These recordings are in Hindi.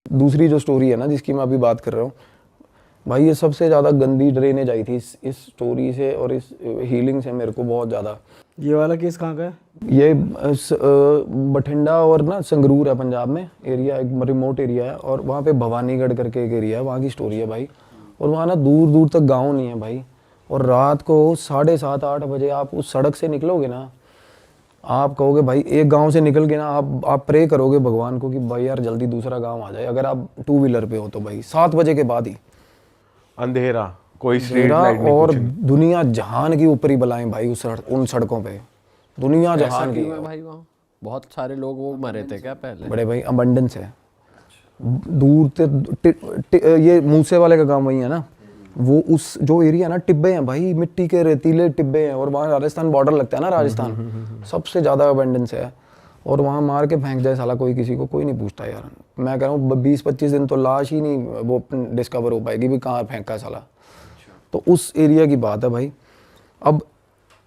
दूसरी जो स्टोरी है ना जिसकी मैं अभी बात कर रहा हूँ भाई, ये सबसे ज़्यादा गंदी ड्रेनेज आई थी इस स्टोरी से और इस हीलिंग से मेरे को बहुत ज़्यादा। ये वाला केस कहाँ का है? ये बठिंडा और ना संगरूर है पंजाब में एरिया, एक रिमोट एरिया है और वहाँ पे भवानीगढ़ करके एक एरिया है, वहाँ की स्टोरी है भाई। और वहाँ ना दूर दूर तक गांव नहीं है भाई, और रात को 7:30-8 बजे आप उस सड़क से निकलोगे ना, आप कहोगे भाई एक गांव से निकल के ना आप प्रे करोगे भगवान को कि भाई यार जल्दी दूसरा गांव आ जाए, अगर आप 2 व्हीलर पे हो तो भाई 7 बजे के बाद ही अंधेरा, कोई स्ट्रीट लाइट नहीं, और कुछ नहीं। दुनिया जहान की ऊपरी बलाएं भाई उन सड़कों पे, दुनिया जहान की। भाई वहाँ बहुत सारे लोग वो मरे थे क्या पहले? बड़े भाई अबंडेंस है दूर से। ये मूसे वाले का गांव वही है ना, वो उस जो एरिया ना टिब्बे हैं भाई, मिट्टी के रेतीले टिब्बे हैं, और वहाँ राजस्थान बॉर्डर लगता है ना, राजस्थान सबसे ज़्यादा अबंडेंस है। और वहाँ मार के फेंक जाए साला कोई, किसी को कोई नहीं पूछता यार। मैं कह रहा हूँ 20-25 दिन तो लाश ही नहीं वो डिस्कवर हो पाएगी भी कहाँ फेंका साला। तो उस एरिया की बात है भाई। अब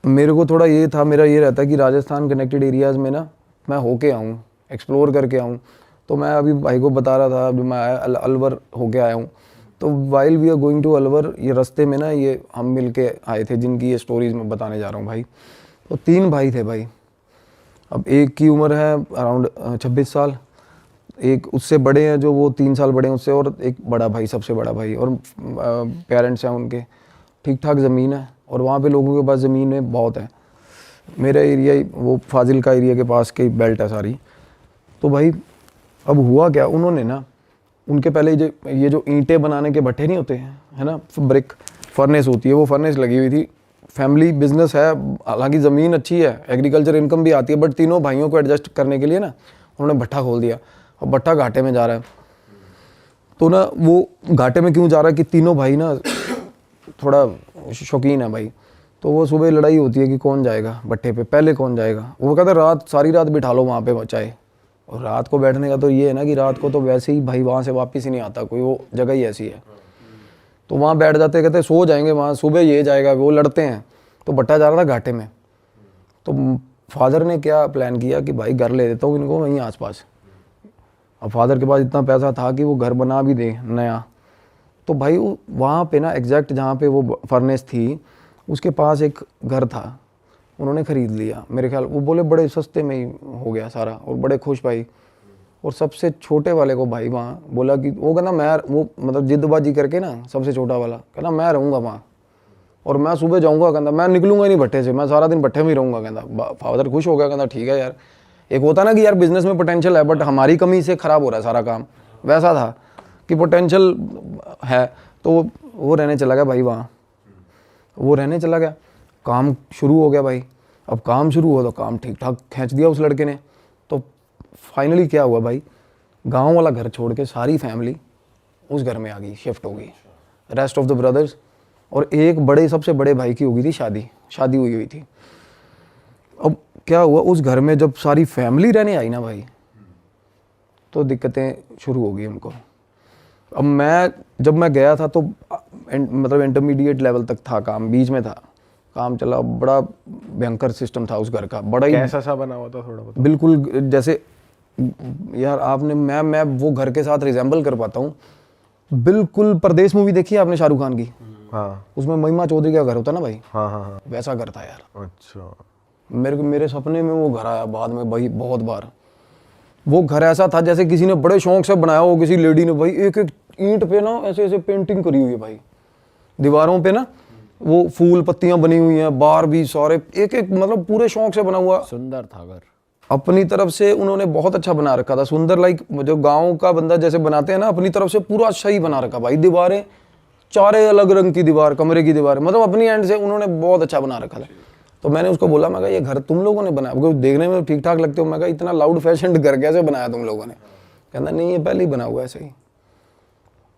मेरे को थोड़ा ये था, मेरा ये रहता है कि राजस्थान कनेक्टेड एरियाज़ में ना मैं होके आऊँ, एक्सप्लोर करके आऊँ। तो मैं अभी भाई को बता रहा था, अभी मैं अलवर होके आया हूँ। तो while we are going to Alwar, ये रास्ते में ना ये हम मिल के आए थे जिनकी ये स्टोरीज मैं बताने जा रहा हूँ भाई। तो 3 भाई थे भाई। अब एक की उम्र है अराउंड 26 साल, एक उससे बड़े हैं जो वो 3 साल बड़े हैं उससे, और एक बड़ा भाई, सबसे बड़ा भाई। और पेरेंट्स हैं उनके, ठीक ठाक ज़मीन है, और वहाँ पे लोगों के पास ज़मीन है बहुत है। मेरा एरिया वो फाजिल का एरिया के पास की बेल्ट है सारी। तो भाई अब हुआ क्या, उन्होंने ना उनके पहले ये जो ईंटें बनाने के भट्ठे नहीं होते हैं, है ना, ब्रिक फर्नेस होती है, वो फर्नेस लगी हुई थी। फैमिली बिजनेस है, हालांकि ज़मीन अच्छी है, एग्रीकल्चर इनकम भी आती है, बट तीनों भाइयों को एडजस्ट करने के लिए ना उन्होंने भट्ठा खोल दिया, और भट्ठा घाटे में जा रहा है। तो ना वो घाटे में क्यों जा रहा है कि तीनों भाई ना थोड़ा शौकीन है भाई। तो वो सुबह लड़ाई होती है कि कौन जाएगा भट्ठे पे, पहले कौन जाएगा। वो कहता है रात सारी रात बिठा लो वहाँ पे चाहे। और रात को बैठने का तो ये है ना कि रात को तो वैसे ही भाई वहाँ से वापस ही नहीं आता कोई, वो जगह ही ऐसी है। तो वहाँ बैठ जाते, कहते सो जाएंगे वहाँ, सुबह ये जाएगा, वो लड़ते हैं। तो भट्टा जा रहा था घाटे में। तो फादर ने क्या प्लान किया कि भाई घर ले देता हूँ इनको वहीं आसपास। अब फादर के पास इतना पैसा था कि वो घर बना भी दे नया। तो भाई वहाँ पे ना एग्जैक्ट जहाँ पे वो फर्नेस थी उसके पास एक घर था, उन्होंने ख़रीद लिया मेरे ख्याल। वो बोले बड़े सस्ते में ही हो गया सारा, और बड़े खुश भाई। और सबसे छोटे वाले को भाई वहाँ बोला कि वो कहना मैं, वो मतलब जिद्दबाजी करके ना सबसे छोटा वाला कहना मैं रहूँगा वहाँ, और मैं सुबह जाऊँगा, कहता मैं निकलूँगा ही नहीं भट्टे से, मैं सारा दिन भट्टे में ही रहूँगा। कहता फादर खुश हो गया, कहता ठीक है यार। एक होता ना कि यार बिजनेस में पोटेंशियल है बट हमारी कमी से ख़राब हो रहा है सारा काम, वैसा था कि पोटेंशियल है। तो वो रहने चला गया भाई वहाँ, वो रहने चला गया। काम शुरू हो गया भाई। अब काम शुरू हुआ तो काम ठीक ठाक खींच दिया उस लड़के ने। तो फाइनली क्या हुआ भाई, गांव वाला घर छोड़ के सारी फैमिली उस घर में आ गई, शिफ्ट हो गई, रेस्ट ऑफ द ब्रदर्स। और एक बड़े सबसे बड़े भाई की हो गई थी शादी हुई थी। अब क्या हुआ, उस घर में जब सारी फैमिली रहने आई ना भाई, तो दिक्कतें शुरू हो गई उनको। अब जब मैं गया था तो मतलब इंटरमीडिएट लेवल तक था काम, बीच में था काम चला, बड़ा भयंकर सिस्टम था उस घर का, बड़ा ही कैसा सा बना हुआ था थोड़ा बताओ। बिल्कुल जैसे यार आपने मैं वो घर के साथ रिजेंबल कर पाता हूँ बिल्कुल। परदेश मूवी देखी है आपने शाहरुख खान की? हाँ। उसमें महिमा चौधरी का घर होता ना भाई, हाँ हाँ हाँ, वैसा घर था यार। अच्छा। मेरे सपने में वो घर आया बाद में भाई बहुत बार। वो घर ऐसा था जैसे किसी ने बड़े शौक से बनाया हो, किसी लेडी ने भाई। एक एक ईंट पे ना ऐसे ऐसे पेंटिंग करी हुई है भाई, दीवारों पे ना वो फूल पत्तियां बनी हुई हैं, बाहर भी सारे एक एक मतलब पूरे शौक से बना हुआ। सुंदर था घर, अपनी तरफ से उन्होंने बहुत अच्छा बना रखा था, सुंदर, लाइक जो गांव का बंदा जैसे बनाते हैं ना, अपनी तरफ से पूरा अच्छा ही बना रखा भाई। दीवारें चारे अलग रंग की दीवार, कमरे की दीवार, मतलब अपनी एंड से उन्होंने बहुत अच्छा बना रखा था। तो मैंने उसको बोला, मैं कहा ये घर तुम लोगों ने बनाया? क्योंकि देखने में ठीक ठाक लगते हो। मैं कहा इतना लाउड फैशन घर कैसे बनाया तुम लोगों ने? कहता नहीं ये पहले ही बना हुआ ऐसे ही।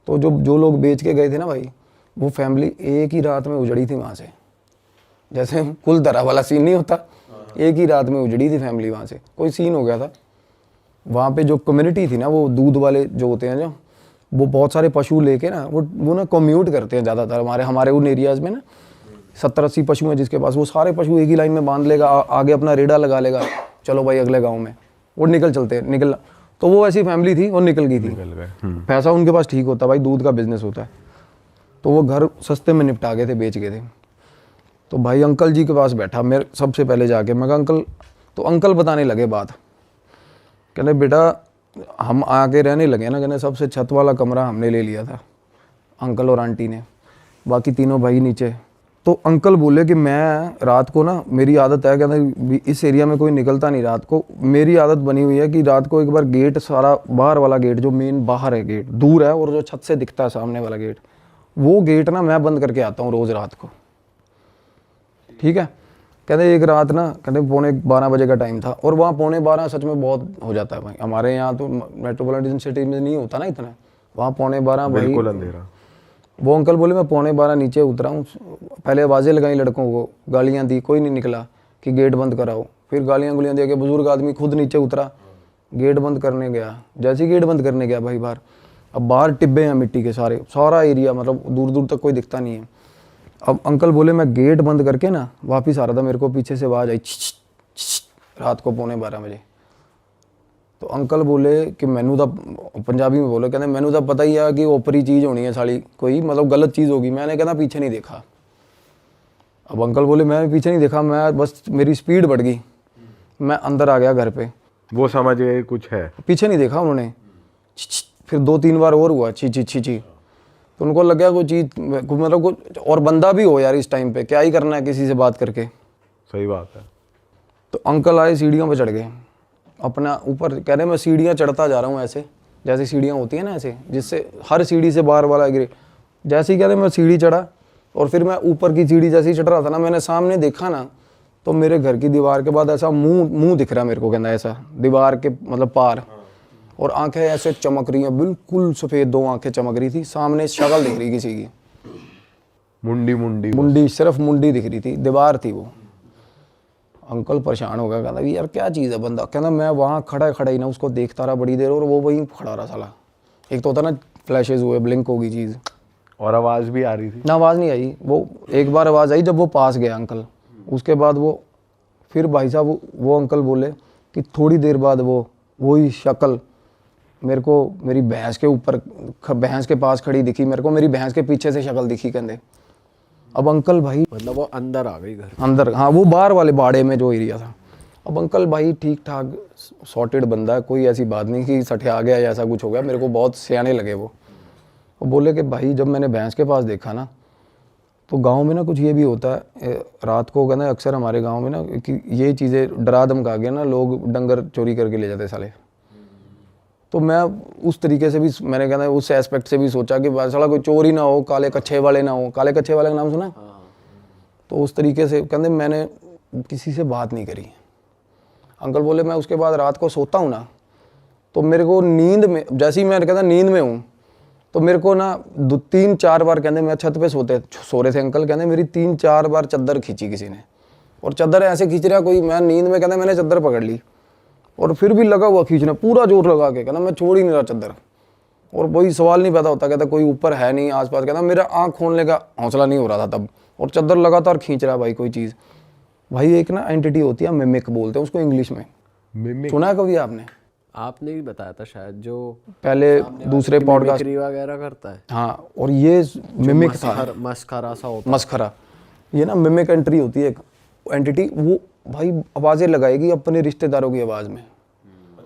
तो जो लोग बेच के गए थे ना भाई, वो फैमिली एक ही रात में उजड़ी थी वहाँ से। जैसे कुल धरा वाला सीन नहीं होता, एक ही रात में उजड़ी थी फैमिली वहाँ से। कोई सीन हो गया था वहाँ पे। जो कम्युनिटी थी ना, वो दूध वाले जो होते हैं, जो वो बहुत सारे पशु लेके ना वो ना कम्यूट करते हैं ज़्यादातर हमारे उन एरियाज़ में ना। 70-80 पशु हैं जिसके पास, वो सारे पशु एक ही लाइन में बांध लेगा, आगे अपना रेड़ा लगा लेगा, चलो भाई अगले गाँव में वो निकल चलते हैं। तो वो ऐसी फैमिली थी और निकल गई थी। निकल गए। पैसा उनके पास ठीक होता भाई, दूध का बिजनेस होता है, तो वो घर सस्ते में निपटा गए थे, बेच गए थे। तो भाई अंकल जी के पास बैठा मेरे सबसे पहले जाके, मैं कहा अंकल, तो अंकल बताने लगे बात, कहने बेटा हम आके रहने लगे ना, कहने सबसे छत वाला कमरा हमने ले लिया था, अंकल और आंटी ने, बाकी तीनों भाई नीचे। तो अंकल बोले कि मैं रात को ना, मेरी आदत है, कहते इस एरिया में कोई निकलता नहीं रात को, मेरी आदत बनी हुई है कि रात को एक बार गेट सारा बाहर वाला गेट, जो मेन बाहर है गेट दूर है और जो छत से दिखता है सामने वाला गेट, वो गेट ना मैं बंद करके आता हूँ रोज़ रात को, ठीक है। कहते एक रात ना, कहते 11:45 बजे का टाइम था, और वहाँ 11:45 सच में बहुत हो जाता है भाई, हमारे यहाँ तो मेट्रोपॉलिटन सिटी में नहीं होता ना इतना, वहाँ 11:45 भाई बिल्कुल अंधेरा। वो अंकल बोले मैं 11:45 नीचे उतरा हूँ, पहले आवाज़ें लगाई लड़कों को, गालियाँ दी, कोई नहीं निकला कि गेट बंद कराओ, फिर गालियाँ गुलियाँ दे के बुजुर्ग आदमी खुद नीचे उतरा, गेट बंद करने गया। जैसे ही गेट बंद करने गया भाई बाहर, अब बाहर टिब्बे हैं मिट्टी के सारे, सारा एरिया मतलब दूर दूर तक कोई दिखता नहीं है। अब अंकल बोले मैं गेट बंद करके ना वापिस आ रहा था, मेरे को पीछे से आवाज़ आई रात को 11:45 बजे। तो अंकल बोले कि मैनू तो, पंजाबी में बोले, कहते मैनू तो पता ही है कि ओपरी चीज़ होनी है साली, कोई मतलब गलत चीज़ होगी। मैंने कहना पीछे नहीं देखा। अब अंकल बोले मैं पीछे नहीं देखा, मैं बस मेरी स्पीड बढ़ गई, मैं अंदर आ गया घर पे। वो समझ गए कुछ है, पीछे नहीं देखा उन्होंने। फिर 2-3 बार और हुआ छी छी छी छी, तो उनको लग गया कोई चीज़, मतलब कुछ और बंदा भी हो यार इस टाइम पे, क्या ही करना है किसी से बात करके। सही बात है। तो अंकल आए, सीढ़ियों पे चढ़ गए अपना ऊपर, कह रहे मैं सीढ़ियाँ चढ़ता जा रहा हूँ ऐसे, जैसे सीढ़ियाँ होती हैं ना ऐसे, जिससे हर सीढ़ी से बार वाला गिरे। जैसे ही कह रहे मैं सीढ़ी चढ़ा, और फिर मैं ऊपर की सीढ़ी जैसे ही चढ़ रहा था ना, मैंने सामने देखा ना, तो मेरे घर की दीवार के बाद ऐसा मुंह दिख रहा मेरे को, कहना ऐसा दीवार के मतलब पार, और आंखें ऐसे चमक रही हैं, बिल्कुल सफ़ेद 2 आंखें चमक रही थी, सामने शक्ल दिख रही किसी की, मुंडी सिर्फ मुंडी दिख रही थी, दीवार थी वो। अंकल परेशान हो गया, कहता यार क्या चीज़ है बंदा, कहना मैं वहाँ खड़ा ही ना उसको देखता रहा बड़ी देर, और वो वहीं खड़ा रहा साला। एक तो होता ना फ्लैशेज हुए, ब्लिंक होगी चीज़, और आवाज़ भी आ रही थी ना, आवाज़ नहीं आई। वो एक बार आवाज़ आई जब वो पास गया अंकल, उसके बाद वो फिर भाई साहब वो अंकल बोले कि थोड़ी देर बाद वही शक्ल मेरे को मेरी भैंस के ऊपर, भैंस के पास खड़ी दिखी मेरे को, मेरी भैंस के पीछे से शक्ल दिखी कहते। अब अंकल भाई, मतलब वो अंदर आ गई घर अंदर, हाँ वो बाहर वाले बाड़े में जो एरिया था। अब अंकल भाई ठीक ठाक सॉर्टेड बंदा है, कोई ऐसी बात नहीं कि सठे आ गया या ऐसा कुछ हो गया, मेरे को बहुत सियाने लगे वो बोले कि भाई जब मैंने भैंस के पास देखा ना, तो गांव में ना कुछ ये भी होता है रात को, कहना अक्सर हमारे गांव में ना कि ये चीज़ें डरा धमका के ना लोग डंगर चोरी करके ले जाते साले। तो मैं उस तरीके से भी, मैंने कहना उस एस्पेक्ट से भी सोचा कि साला कोई चोर ही ना हो, काले कच्छे वाले ना हो। काले कच्छे वाले का नाम सुना? तो उस तरीके से कहते मैंने किसी से बात नहीं करी। अंकल बोले मैं उसके बाद रात को सोता हूँ ना, तो मेरे को नींद में, जैसे ही मैं कहता नींद में हूँ, तो मेरे को ना 2-3-4 बार, कहते मैं छत पे सो रहे थे अंकल, कहते मेरी 3-4 बार चादर खींची किसी ने, और चादर ऐसे खींच रहा कोई, मैं नींद में कहते मैंने चादर पकड़ ली, और फिर भी लगा हुआ खींचना, पूरा जोर लगा के, कहना मैं छोड़ ही नहीं रहा चादर, और कोई सवाल नहीं पैदा होता, कहता कोई ऊपर है नहीं आसपास, कहता मेरा आँख खोलने का हौसला नहीं हो रहा था तब, और चादर लगातार खींच रहा भाई कोई चीज़। भाई एक ना एंटिटी होती है, मिमिक बोलते हैं उसको इंग्लिश में, मिमिक सुना है कभी आपने? आपने भी बताया था शायद, जो पहले दूसरे पॉडकास्ट वगैरह करता है। हाँ, और ये मिमिक था, मस्खरा सा होता मस्खरा, ये ना मिमिक एंट्री होती है एक एंटिटी, वो भाई आवाज़ें लगाएगी अपने रिश्तेदारों की आवाज़ में,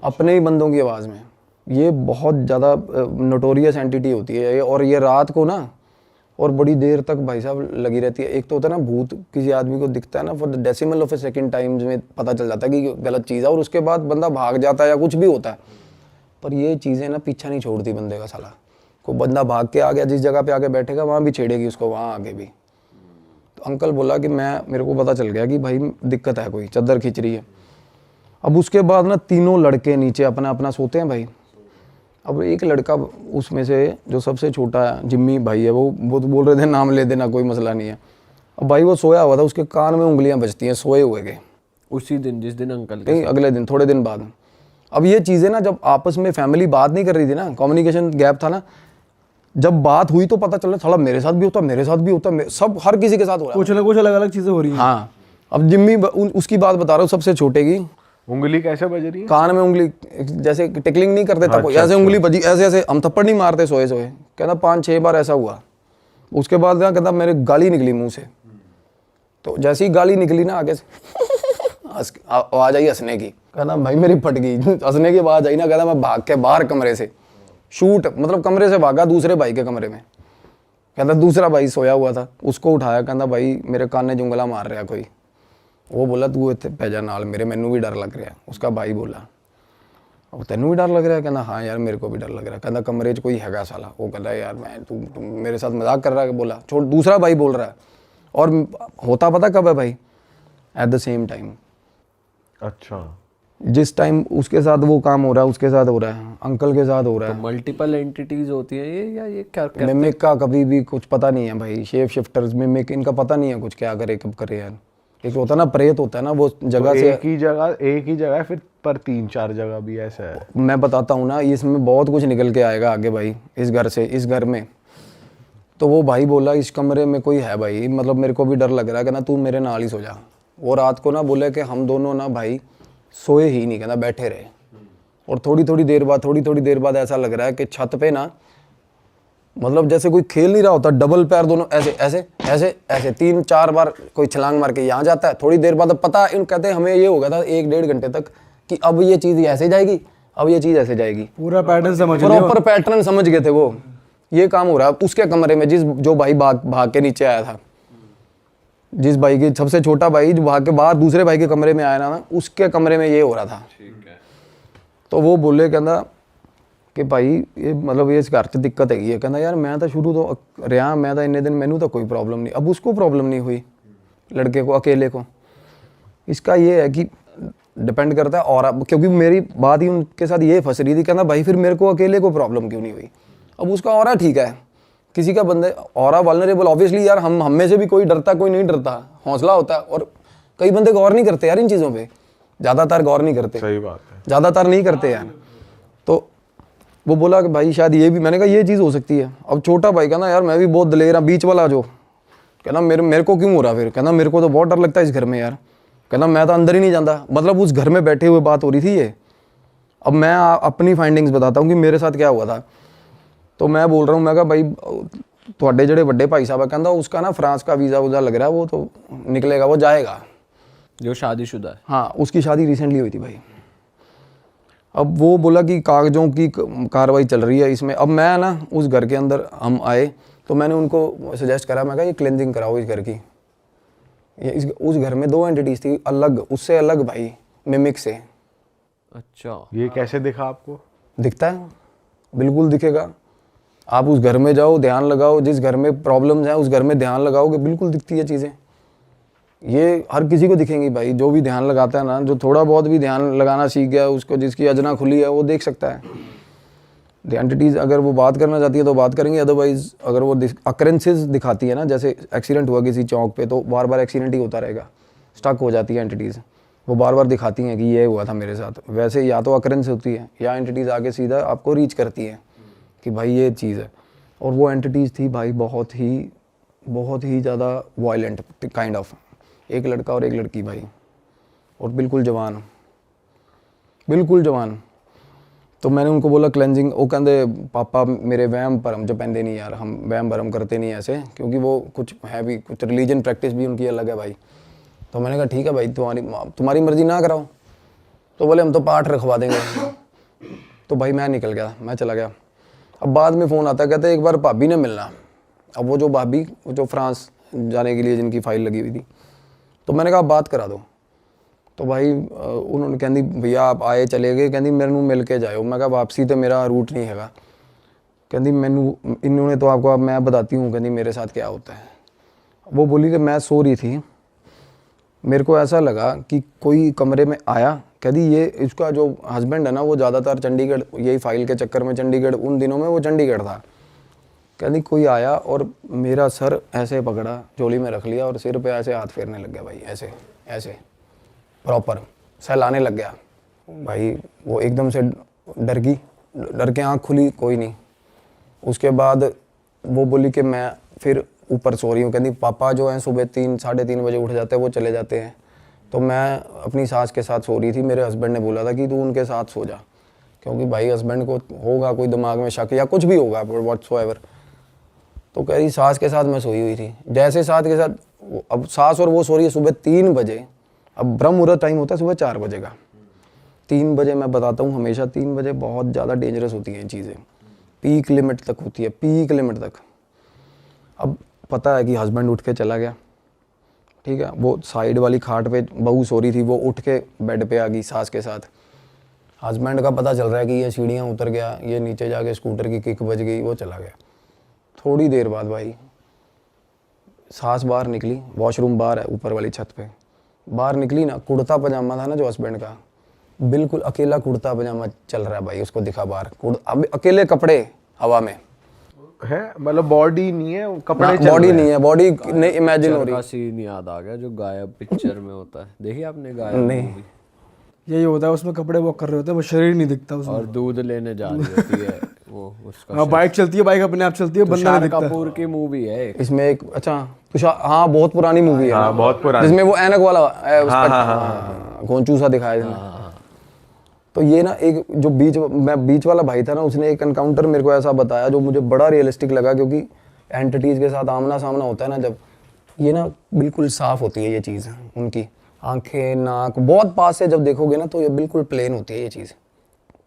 अपने ही बंदों की आवाज़ में। ये बहुत ज़्यादा नोटोरियस एंटिटी होती है, और ये रात को ना और बड़ी देर तक भाई साहब लगी रहती है। एक तो होता है ना भूत, किसी आदमी को दिखता है ना, for the decimal of A second times में पता चल जाता है कि गलत चीज़ है, और उसके बाद बंदा भाग जाता है या कुछ भी होता है, पर ये चीज़ें ना पीछा नहीं छोड़ती बंदे का। साला को बंदा भाग के आ गया, जिस जगह पे आके बैठेगा वहाँ भी छेड़ेगी उसको, वहाँ आगे भी। तो अंकल बोला कि मेरे को पता चल गया कि भाई दिक्कत है, कोई चादर खींच रही है। अब उसके बाद ना तीनों लड़के नीचे अपना अपना सोते हैं भाई। अब एक लड़का उसमें से जो सबसे छोटा है, जिम्मी भाई है, वो तो बोल रहे थे नाम ले देना, कोई मसला नहीं है। अब भाई वो सोया हुआ था, उसके कान में उंगलियां बजती हैं सोए हुए के, उसी दिन जिस दिन अंकल के कहीं अगले दिन, थोड़े दिन बाद। अब ये चीज़ें ना जब आपस में फैमिली बात नहीं कर रही थी ना, कम्युनिकेशन गैप था ना, जब बात हुई तो पता चला थोड़ा मेरे साथ भी होता, मेरे साथ भी होता, सब हर किसी के साथ हो रहा है, कुछ अलग अलग चीज़ें हो रही हैं। हाँ। अब जिम्मी उसकी बात बता रहा हूँ, सबसे छोटे की, उंगली कैसे बज रही है? कान में उंगली, जैसे टिकलिंग नहीं करते तब ऐसे उंगली बजी, ऐसे ऐसे, हम थप्पड़ नहीं मारते सोए सोए, कहता 5-6 बार ऐसा हुआ। उसके बाद ना कहता मेरे गाली निकली मुंह से, तो जैसी गाली निकली ना आगे से आवाज आई हंसने की, कहता भाई मेरी फट गई हंसने की आवाज आई ना, कहता मैं भाग के बाहर कमरे से शूट, मतलब कमरे से भागा दूसरे भाई के कमरे में, कहता दूसरा भाई सोया हुआ था, उसको उठाया, कहता भाई मेरे कान ने जुंगला मार रहा कोई। वो बोला तू इतने पैजा नाल मेरे, मैनू भी डर लग रहा। उसका भाई बोला अब तेनू भी डर लग रहा है? कहना हाँ यार मेरे को भी डर लग रहा है। कहना कमरे च कोई हैगा साला। वो कहता है यार मैं तू मेरे साथ मजाक कर रहा है। बोला छोड़, दूसरा भाई बोल रहा है, और होता पता कब है भाई? At the same time. अच्छा, जिस टाइम उसके साथ वो काम हो रहा है उसके साथ हो रहा है, अंकल के साथ हो रहा है। मल्टीपल एंटिटीज होती है ये, या ये क्या क्या? मिमिक का कभी भी कुछ पता नहीं है भाई। शेप शिफ्टर्स, मिमिक, इनका पता नहीं है कुछ क्या करे कब करे यार। एक होता है ना प्रेत होता है ना, वो जगह तो से एक ही जगह है फिर, पर 3-4 जगह भी ऐसा है। मैं बताता हूँ ना, इसमें बहुत कुछ निकल के आएगा आगे भाई, इस घर से, इस घर में। तो वो भाई बोला इस कमरे में कोई है भाई, मतलब मेरे को भी डर लग रहा है, कहना तू मेरे नाल ही सो जा। वो रात को ना बोले कि हम दोनों ना भाई सोए ही नहीं, कहना बैठे रहे। और थोड़ी थोड़ी देर बाद ऐसा लग रहा है कि छत पे ना, मतलब जैसे कोई खेल नहीं रहा होता, डबल पैर दोनों ऐसे ऐसे ऐसे ऐसे 3-4 बार कोई छलांग मार के यहाँ जाता है। थोड़ी देर बाद पता इन कहते हैं हमें ये हो गया था 1-1.5 घंटे तक कि अब ये चीज़ ऐसे जाएगी, अब ये चीज़ ऐसे जाएगी। पूरा पैटर्न समझ प्रॉपर पैटर्न समझ गए थे वो। ये काम हो रहा है उसके कमरे में, जो भाई भाग के नीचे आया था, जिस भाई की सबसे छोटा भाई जो भाग के बाहर दूसरे भाई के कमरे में आया ना, उसके कमरे में ये हो रहा था। तो वो बोले कहना कि भाई ये मतलब ये इस घर से दिक्कत हैगी है। कहना यार मैं तो शुरू तो रहा, मैं तो इन्ने दिन मैनू तो कोई प्रॉब्लम नहीं। अब उसको प्रॉब्लम नहीं हुई, लड़के को, अकेले को। इसका ये है कि डिपेंड करता है, और क्योंकि मेरी बात ही उनके साथ ये फंस रही थी। कहना भाई फिर मेरे को अकेले को प्रॉब्लम क्यों नहीं हुई? अब उसका ऑरा ठीक है, किसी का बंदे ऑरा वल्नरेबल, ऑब्वियसली यार हम में से भी कोई डरता कोई नहीं डरता, हौसला होता है। और कई बंदे गौर नहीं करते यार इन चीज़ों पे, ज़्यादातर गौर नहीं करते। सही बात है, ज़्यादातर नहीं करते यार। तो वो बोला कि भाई शायद ये भी, मैंने कहा ये चीज़ हो सकती है। अब छोटा भाई कहना यार मैं भी बहुत दलेर हूँ, बीच वाला जो कहना मेरे को क्यों हो रहा? फिर कहना मेरे को तो बहुत डर लगता है इस घर में यार। कहना मैं तो अंदर ही नहीं जाता। मतलब उस घर में बैठे हुए बात हो रही थी ये। अब मैं अपनी फाइंडिंग्स बताता हूँ कि मेरे साथ क्या हुआ था। तो मैं बोल रहा हूँ, मैं कहा भाई थोड़े जड़े बड़े भाई साहब कहता उसका ना फ्रांस का वीज़ा वूज़ा लग रहा है, वो तो निकलेगा, वो जाएगा। जो शादीशुदा है? हाँ, उसकी शादी रिसेंटली हुई थी भाई। अब वो बोला कि कागजों की कार्रवाई चल रही है इसमें। अब मैं ना उस घर के अंदर हम आए तो मैंने उनको सजेस्ट करा, मैं कहा ये क्लेंजिंग कराओ इस घर की। उस घर में 2 एंटिटीज थी अलग, उससे अलग भाई, मिमिक से। अच्छा, ये कैसे दिखा आपको? दिखता है, बिल्कुल दिखेगा। आप उस घर में जाओ, ध्यान लगाओ, जिस घर में प्रॉब्लम्स हैं उस घर में ध्यान लगाओगे, बिल्कुल दिखती है चीज़ें। ये हर किसी को दिखेंगी भाई, जो भी ध्यान लगाता है ना, जो थोड़ा बहुत भी ध्यान लगाना सीख गया, उसको जिसकी अजना खुली है वो देख सकता है। द एंटिटीज़ अगर वो बात करना चाहती है तो बात करेंगे, अदरवाइज अगर वो अकरेंसेस दिखाती है ना, जैसे एक्सीडेंट हुआ किसी चौक पे तो बार बार एक्सीडेंट ही होता रहेगा, स्टक हो जाती है एंटिटीज़, वो बार बार दिखाती हैं कि ये हुआ था मेरे साथ। वैसे या तो अकरेंस होती है या एंटिटीज़ आगे सीधा आपको रीच करती है कि भाई ये चीज़ है। और वो एंटिटीज़ थी भाई बहुत ही ज़्यादा वायलेंट काइंड ऑफ, एक लड़का और एक लड़की भाई, और बिल्कुल जवान। तो मैंने उनको बोला क्लेंजिंग, वो कहते पापा मेरे वहम भरम जो पैंदे नहीं यार, हम वहम भरम करते नहीं ऐसे, क्योंकि वो कुछ है भी, कुछ रिलीजन प्रैक्टिस भी उनकी अलग है भाई। तो मैंने कहा ठीक है भाई, तुम्हारी मर्जी ना कराओ। तो बोले हम तो पाठ रखवा देंगे। तो भाई मैं निकल गया, मैं चला गया। अब बाद में फ़ोन आता, कहते एक बार भाभी ने मिलना। अब वो जो भाभी जो फ्रांस जाने के लिए जिनकी फ़ाइल लगी हुई थी, तो मैंने कहा बात करा दो। तो भाई उन्होंने कहती भैया आप आए चले गए, कहती मेरे मिल के जाओ। मैं कहा वापसी तो मेरा रूट नहीं हैगा। कहती मैनू इन्होंने तो आपको, अब मैं बताती हूँ कहती मेरे साथ क्या होता है। वो बोली कि मैं सो रही थी, मेरे को ऐसा लगा कि कोई कमरे में आया। कहती ये इसका जो हस्बैंड है ना, वो ज़्यादातर चंडीगढ़, यही फाइल के चक्कर में चंडीगढ़, उन दिनों में वो चंडीगढ़ था। कहती कोई आया और मेरा सर ऐसे पकड़ा, झोली में रख लिया और सिर पे ऐसे हाथ फेरने लग गया भाई, ऐसे ऐसे प्रॉपर सहलाने लग गया भाई। वो एकदम से डर के आँख खुली, कोई नहीं। उसके बाद वो बोली कि मैं फिर ऊपर सो रही हूँ। कहती पापा जो हैं सुबह 3-3:30 बजे उठ जाते हैं, वो चले जाते हैं। तो मैं अपनी सास के साथ सो रही थी, मेरे हस्बैंड ने बोला था कि तू उनके साथ सो जा, क्योंकि भाई हस्बैंड को होगा कोई दिमाग में शक या कुछ भी होगा व्हाट्सएवर। तो कह रही सास के साथ मैं सोई हुई थी, जैसे सास के साथ, अब सास और वो सो रही है सुबह 3 बजे, अब ब्रह्म मुहूर्त टाइम होता है सुबह 4 बजे का, 3 बजे मैं बताता हूँ हमेशा 3 बजे बहुत ज़्यादा डेंजरस होती हैं चीज़ें, पीक लिमिट तक होती है, पीक लिमिट तक। अब पता है कि हस्बैंड उठ के चला गया, ठीक है, वो साइड वाली खाट पे बहू सो रही थी, वो उठ के बेड पे आ गई सास के साथ। हस्बैंड का पता चल रहा है कि ये सीढ़ियाँ उतर गया, ये नीचे जाके स्कूटर की किक बज गई, वो चला गया। थोड़ी देर बाद भाई सास बाहर निकली, वॉशरूम बाहर है ऊपर वाली छत पे, बाहर निकली ना, कुर्ता पजामा था ना जो हस्बैंड का, बिल्कुल अकेला कुर्ता पजामा चल रहा है भाई, उसको दिखा बाहर, अब अकेले कपड़े हवा में है, मतलब बॉडी नहीं है, कपड़े चल बॉडी रहे नहीं है, बॉडी नहीं इमेजिन हो पिक्चर रही। का सीन याद आ गया जो गायब पिक्चर में होता है, देखिए आपने गायब नहीं। movie? यही होता है उसमें, कपड़े वॉक कर रहे होते हैं, वो शरीर नहीं दिखता उसमें। और दूध लेने जा रही होती है वो उसका हाँ, बाइक चलती है, बाइक अपने आप चलती है, बंदा तुषार नहीं दिखता। कपूर की मूवी है एक। इसमें एक अच्छा तुषार, हाँ बहुत पुरानी मूवी है, हाँ, बहुत पुरानी। जिसमें वो ऐनक वाला घोंचू सा दिखाया इसमें। तो ये ना एक जो बीच वाला भाई था ना, उसने एक एनकाउंटर मेरे को ऐसा बताया जो मुझे बड़ा रियलिस्टिक लगा, क्योंकि एंटिटीज के साथ आमना सामना होता है ना जब, ये ना बिल्कुल साफ होती है ये चीज़, उनकी आंखें नाक बहुत पास से जब देखोगे ना तो ये बिल्कुल प्लेन होती है ये चीज़,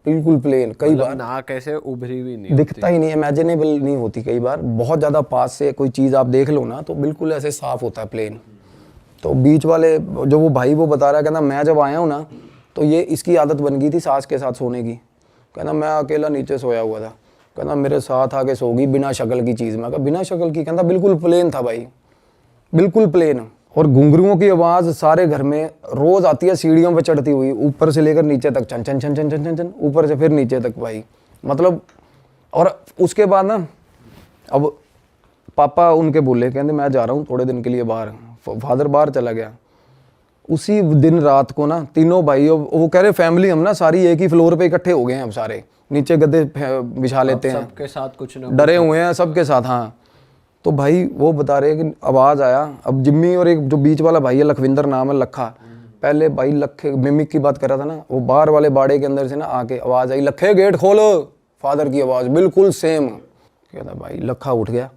बिल्कुल प्लेन, कई बार नाक ऐसे उभरी हुई नहीं दिखता ही नहीं, इमेजिनेबल नहीं होती, कई बार बहुत ज़्यादा पास से कोई चीज़ आप देख लो ना तो बिल्कुल ऐसे साफ होता है प्लेन। तो बीच वाले जो वो भाई वो बता रहा है, कहना मैं जब आया हूँ ना तो ये इसकी आदत बन गई थी सास के साथ सोने की, कहना मैं अकेला नीचे सोया हुआ था, कहना मेरे साथ आके सो गई बिना शक्ल की चीज़ में, कहा बिना शक्ल की, कहता बिल्कुल प्लेन था भाई, बिल्कुल प्लेन। और घुंघरुओं की आवाज़ सारे घर में रोज आती है, सीढ़ियों पे चढ़ती हुई, ऊपर से लेकर नीचे तक, छन छन छन छन छन छन छन, ऊपर से फिर नीचे तक भाई, मतलब। और उसके बाद ना अब पापा उनके बोले, कहते मैं जा रहा हूँ थोड़े दिन के लिए बाहर, फादर बाहर चला गया। उसी दिन रात को ना तीनों भाई, वो कह रहे फैमिली हम ना सारी एक ही फ्लोर पे इकट्ठे हो गए हैं, अब सारे नीचे गद्दे बिछा लेते हैं, सबके साथ कुछ ना डरे हुए हैं सबके साथ। हाँ, तो भाई वो बता रहे कि आवाज़ आया, अब जिम्मी और एक जो बीच वाला भाई है लखविंदर नाम है, लखा, पहले भाई लखे मिमिक की बात कर रहा था ना, वो बाहर वाले बाड़े के अंदर से ना आके आवाज़ आई, लखे गेट खोलो, फादर की आवाज़ बिल्कुल सेम। कहता भाई लखा उठ गया,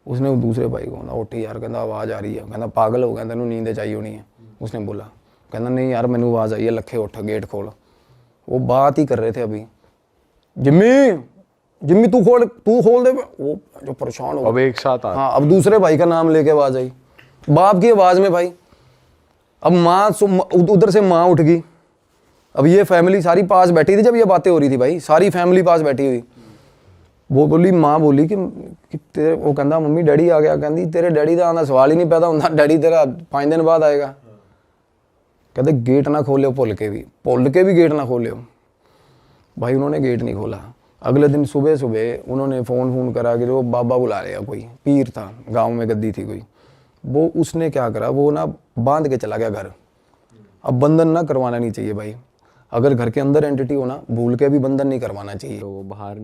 उसने वो दूसरे भाई को, उठी यार, कहता आवाज़ आ रही है, कहता पागल हो गया, तेन नींद चाहिए होनी है, उसने बोला, कहता नहीं यार मैंने आवाज़ आई है, लखे उठ गेट खोल। वो बात ही कर रहे थे अभी, जिम्मी जिम्मी तू खोल दे, वो जो परेशान हो, अब एक साथ आ, हाँ, अब दूसरे भाई का नाम लेके आवाज आई, बाप की आवाज में भाई। अब माँ उधर से माँ उठ गई, अब ये फैमिली सारी पास बैठी थी जब ये बातें हो रही थी भाई, सारी फैमिली पास बैठी हुई। वो बोली, माँ बोली कि तेरे, वो कहता मम्मी डैडी आ गया, कहती तेरे डैडी का आना सवाल ही नहीं पैदा होता, डैडी तेरा 5 दिन बाद आएगा। कहते गेट ना खोले, भुल के भी गेट ना खोले। भाई उन्होंने गेट नहीं खोला। अगले दिन सुबह सुबह उन्होंने फ़ोन करा कि वो बाबा बुला रहे, कोई पीर था गांव में, गद्दी थी कोई, वो उसने क्या करा, वो ना बांध के चला गया घर। अब बंधन ना करवाना नहीं चाहिए भाई, अगर घर के अंदर एंटिटी हो ना, भूल के भी बंधन नहीं करवाना चाहिए। तो वो बाहर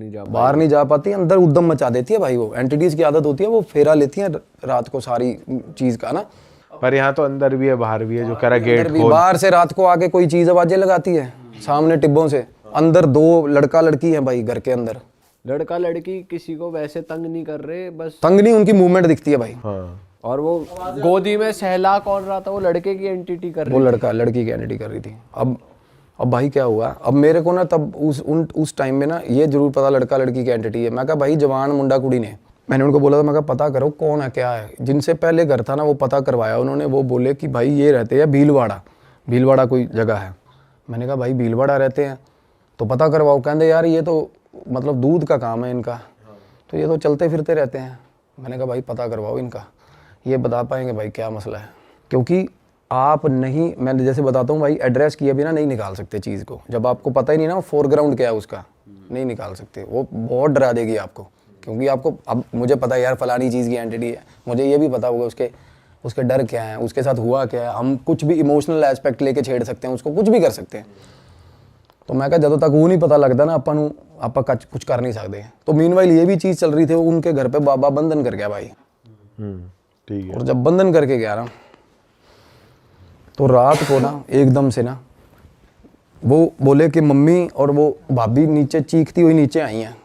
नहीं जा पाती, अंदर उद्दम मचा देती है भाई, वो एंटिटीज़ की आदत होती है, वो फेरा लेती है रात को सारी चीज़ का ना। पर यहाँ तो अंदर भी है बाहर भी है, जो कह रहा गेट खोल, बाहर से रात को आके कोई चीज़ आवाज़ें लगाती है सामने टिब्बों से, अंदर 2 लड़का लड़की है भाई घर के अंदर। लड़का लड़की किसी को वैसे तंग नहीं कर रहे, बस तंग नहीं, उनकी मूवमेंट दिखती है भाई। हाँ, और वो गोदी में सहला कौन रहा था, वो लड़के की एंटिटी कर वो रही लड़का लड़की की एंटिटी कर रही थी। अब भाई क्या हुआ, अब मेरे को ना तब उस टाइम में ना ये जरूर पता लड़का लड़की की एंटिटी है। मैं कहा भाई जवान मुंडा कुड़ी ने, मैंने उनको बोला था, मैं कहा पता करो कौन है क्या है। जिनसे पहले घर था ना वो पता करवाया उन्होंने, वो बोले कि भाई ये रहते हैं भीलवाड़ा कोई जगह है। मैंने कहा भाई भीलवाड़ा रहते हैं तो पता करवाओ। कहते यार ये तो मतलब दूध का काम है इनका, तो ये तो चलते फिरते रहते हैं। मैंने कहा भाई पता करवाओ इनका, ये बता पाएंगे भाई क्या मसला है। क्योंकि आप नहीं, मैं जैसे बताता हूँ भाई, एड्रेस किए बिना नहीं निकाल सकते चीज़ को। जब आपको पता ही नहीं ना फोरग्राउंड क्या है उसका, नहीं निकाल सकते, वो बहुत डरा देगी आपको। क्योंकि आपको अब मुझे पता है यार फलानी चीज़ की एंटिटी है, मुझे ये भी पता होगा उसके डर क्या है, उसके साथ हुआ क्या है। हम कुछ भी इमोशनल एस्पेक्ट लेके छेड़ सकते हैं उसको, कुछ भी कर सकते हैं। तो मैं कहा जब तक वो नहीं पता लगता ना आप कुछ कर नहीं सकते। तो मीनवाइल ये भी चीज़ चल रही थी, उनके घर पे बाबा बंधन कर गया भाई। ठीक है। और जब बंधन करके गया ना तो रात को ना एकदम से ना वो बोले कि मम्मी और वो भाभी नीचे चीखती हुई नीचे आई हैं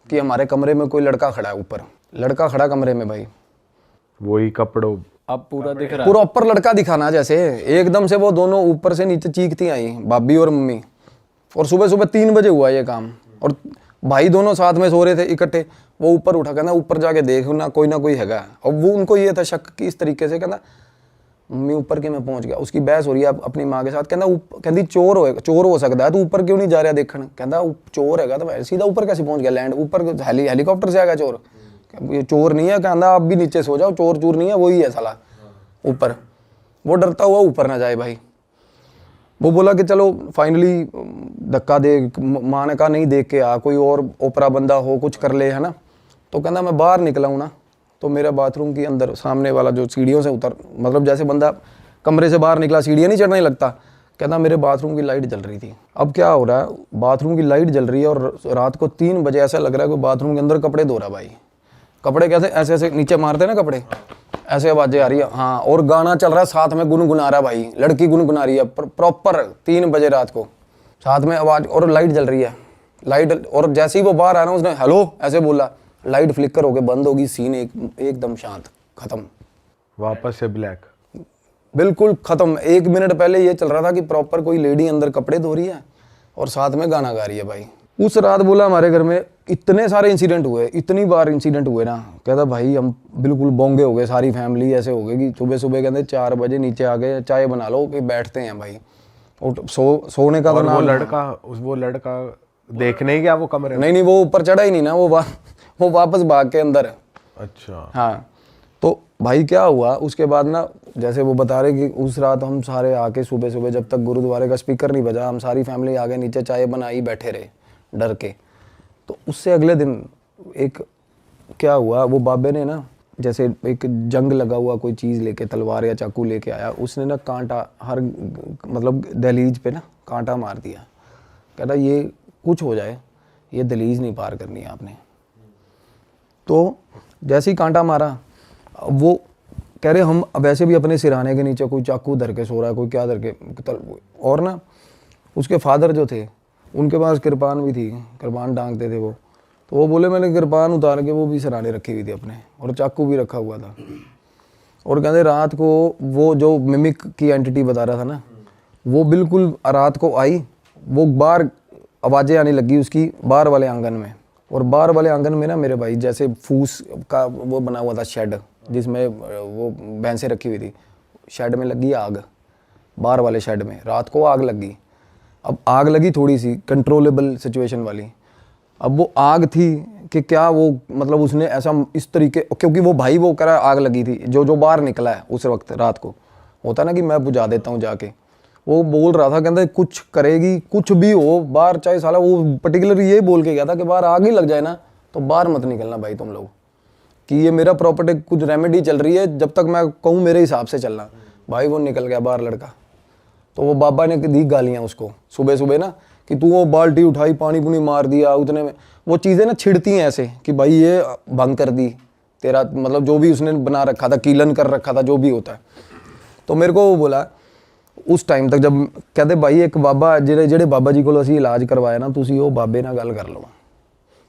कि हमारे कमरे में कोई लड़का खड़ा है, ऊपर लड़का खड़ा कमरे में भाई। वही कपड़ों अब पूरा दिख रहा है। पूरा ऊपर लड़का दिखाना जैसे, एकदम से वो दोनों ऊपर से नीचे चीखती आई भाभी और मम्मी। और सुबह सुबह 3 बजे हुआ ये काम, और भाई दोनों साथ में सो रहे थे इकट्ठे। वो ऊपर उठा, कहना ऊपर जाके देख ना कोई हैगा। और वो उनको ये था शक कि इस तरीके से, कहना मम्मी ऊपर के मैं पहुंच गया। उसकी बहस हो रही है अपनी माँ के साथ, कहती चोर हो सकता है, तू ऊपर क्यों नहीं जा रहा देखने। कहता चोर हैगा तो सीधा ऊपर कैसे पहुंच गया, लैंड ऊपर हेलीकॉप्टर से आएगा चोर। ये चोर नहीं है, कहता आप भी नीचे सो जाओ, चोर चूर नहीं है, वही है साला ऊपर। वो डरता हुआ ऊपर ना जाए भाई। वो बोला कि चलो फाइनली धक्का दे, माँ ने कहा नहीं देख के आ, कोई और ओपरा बंदा हो कुछ कर ले, है ना। तो कहना मैं बाहर निकला हूँ ना, तो मेरा बाथरूम के अंदर सामने वाला जो सीढ़ियों से उतर, मतलब जैसे बंदा कमरे से बाहर निकला सीढ़ियाँ नहीं चढ़ने लगता, कहना मेरे बाथरूम की लाइट जल रही थी। अब क्या हो रहा है, बाथरूम की लाइट जल रही है और रात को 3 बजे ऐसा लग रहा है कि बाथरूम के अंदर कपड़े धो रहा भाई। कपड़े कैसे ऐसे ऐसे नीचे मारते ना कपड़े, ऐसे आवाजें आ रही है। हाँ, और गाना चल रहा है साथ में, गुनगुना रहा भाई, लड़की गुनगुना रही है प्रॉपर 3 बजे रात को, साथ में आवाज, और लाइट जल रही है। लाइट, और जैसे ही वो बाहर आया ना, उसने हेलो ऐसे बोला, लाइट फ्लिकर होके बंद होगी, सीन एकदम शांत, खत्म, वापस से ब्लैक, बिल्कुल खत्म। 1 मिनट पहले ये चल रहा था कि प्रॉपर कोई लेडी अंदर कपड़े धो रही है और साथ में गाना गा रही है भाई। उस रात बोला हमारे घर में इतने सारे इंसिडेंट हुए, इतनी बार इंसिडेंट हुए ना, कहता भाई हम बिल्कुल बोंगे हो गए, सारी फैमिली ऐसे हो गई कि सुबह सुबह कहते 4 बजे नीचे आ गए, चाय बना लो कि बैठते हैं भाई। और सोने का तो और नाम, वो लड़का देखने ही गया वो कमरे में? नहीं वो ऊपर चढ़ा ही नहीं ना, वो वापस भाग के अंदर। अच्छा। हाँ, तो भाई क्या हुआ उसके बाद ना, जैसे वो बता रहे कि उस रात हम सारे आके सुबह सुबह, जब तक गुरुद्वारे का स्पीकर नहीं बजा, हम सारी फैमिली आगे नीचे चाय बनाई बैठे रहे डर के। तो उससे अगले दिन एक क्या हुआ, वो बाबे ने ना जैसे एक जंग लगा हुआ कोई चीज़ लेके, तलवार या चाकू लेके आया, उसने ना कांटा हर मतलब दहलीज पे ना कांटा मार दिया। कहता ये कुछ हो जाए, ये दहलीज नहीं पार करनी है आपने। तो जैसे ही कांटा मारा, वो कह रहे हम वैसे भी अपने सिरहाने के नीचे कोई चाकू धर के सो रहा है, कोई क्या धर के, और ना उसके फादर जो थे उनके पास कृपान भी थी, कृपान टांगते थे वो। तो वो बोले मैंने कृपान उतार के वो भी सिरहाने रखी हुई थी अपने, और चाकू भी रखा हुआ था। और कहते रात को वो जो मिमिक की एंटिटी बता रहा था ना, वो बिल्कुल रात को आई, वो बाहर आवाज़ें आने लगी उसकी बाहर वाले आंगन में। और बाहर वाले आंगन में ना मेरे भाई जैसे फूस का वो बना हुआ था शेड, जिसमें वो भैंसें रखी हुई थी, शेड में लगी आग, बाहर वाले शेड में रात को आग लगी। अब आग लगी थोड़ी सी कंट्रोलेबल सिचुएशन वाली। अब वो आग थी कि क्या वो मतलब उसने ऐसा इस तरीके, क्योंकि वो भाई वो करा आग लगी थी, जो बाहर निकला है उस वक्त रात को, होता ना कि मैं बुझा देता हूँ जाके, वो बोल रहा था कहता कुछ करेगी, कुछ भी हो बाहर, चाहे साला वो पर्टिकुलर ये बोल के गया था कि बाहर आग ही लग जाए ना तो बाहर मत निकलना भाई तुम लोग, कि ये मेरा प्रॉपर्टी कुछ रेमेडी चल रही है, जब तक मैं कहूँ मेरे हिसाब से चलना। भाई वो निकल गया बाहर लड़का। तो वो बाबा ने दी गालियाँ उसको सुबह सुबह ना, कि तू वो बाल्टी उठाई पानी पुनी मार दिया, उतने में वो चीज़ें ना छिड़ती हैं ऐसे कि भाई ये भंग कर दी तेरा, मतलब जो भी उसने बना रखा था, कीलन कर रखा था, जो भी होता है। तो मेरे को वो बोला उस टाइम तक, जब कहते भाई एक बाबा जेड़े बाबा जी को असी इलाज करवाया ना, तुसी वो बाबे ना गल कर लो।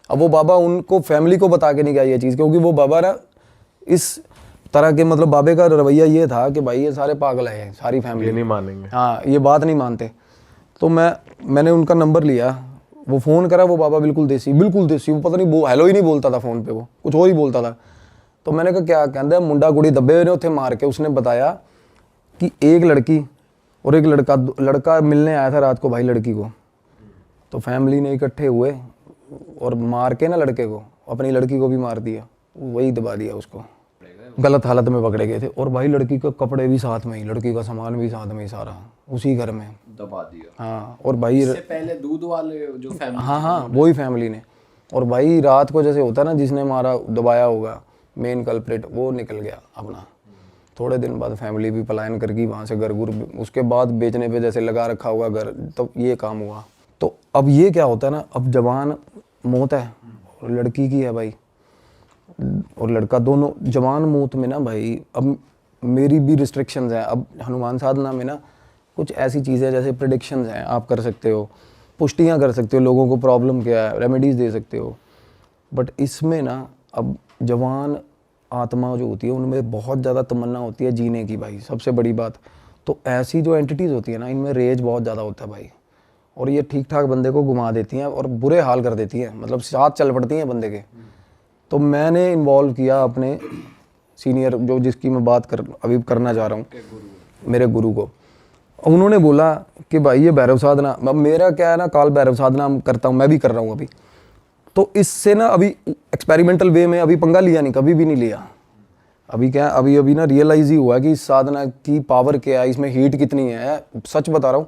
अब वो बाबा उनको फैमिली को बता के नहीं गया ये चीज़, क्योंकि वो बाबा ना इस तरह के, मतलब बाबे का रवैया ये था कि भाई ये सारे पागल है, सारी फैमिली ये नहीं मानेंगे, हाँ ये बात नहीं मानते। तो मैंने उनका नंबर लिया, वो फ़ोन करा, वो बाबा बिल्कुल देसी, वो पता नहीं हेलो ही नहीं बोलता था फ़ोन पे, वो कुछ और ही बोलता था। तो मैंने कहा क्या, कहता मुंडा कुड़ी दबे हुए ने उत्थे मार के। उसने बताया कि एक लड़की और एक लड़का मिलने आया था रात को भाई लड़की को, तो फैमिली ने इकट्ठे हुए और मार के ना लड़के को, अपनी लड़की को भी मार दिया, वही दबा दिया उसको, गलत हालत में पकड़े गए थे। और भाई लड़की के कपड़े भी साथ में ही, लड़की का सामान भी साथ में ही, सारा उसी घर में दबा दिया। हाँ, और भाई इससे पहले दूध वाले जो फैमिली, हाँ वही फैमिली ने। और भाई रात को जैसे होता ना, जिसने मारा दबाया होगा मेन कल्प्रिट, वो निकल गया अपना। थोड़े दिन बाद फैमिली भी पलायन कर गई वहाँ से, घर गुर उसके बाद बेचने पे जैसे लगा रखा होगा घर, तो ये काम हुआ। तो अब ये क्या होता है ना, अब जवान मौत है और लड़की की है भाई, और लड़का, दोनों जवान मौत में ना भाई। अब मेरी भी रिस्ट्रिक्शंस हैं। अब हनुमान साधना में ना कुछ ऐसी चीज़ें जैसे प्रेडिक्शंस हैं, आप कर सकते हो, पुष्टियाँ कर सकते हो, लोगों को प्रॉब्लम क्या है, रेमेडीज़ दे सकते हो। बट इसमें ना अब जवान आत्मा जो होती है उनमें बहुत ज़्यादा तमन्ना होती है जीने की भाई, सबसे बड़ी बात। तो ऐसी जो एंटिटीज़ होती है ना, इनमें रेज बहुत ज़्यादा होता है भाई, और ये ठीक ठाक बंदे को घुमा देती हैं और बुरे हाल कर देती हैं, मतलब साथ चल पड़ती हैं बंदे के। तो मैंने इन्वॉल्व किया अपने सीनियर, जो जिसकी मैं बात अभी करना चाह रहा हूँ, मेरे गुरु को। उन्होंने बोला कि भाई ये भैरव साधना, अब मेरा क्या है ना, काल भैरव साधना करता हूँ, मैं भी कर रहा हूँ अभी। तो इससे ना अभी एक्सपेरिमेंटल वे में अभी पंगा लिया नहीं, कभी भी नहीं लिया। अभी क्या, अभी ना रियलाइज़ ही हुआ कि इस साधना की पावर क्या है, इसमें हीट कितनी है, सच बता रहा हूँ।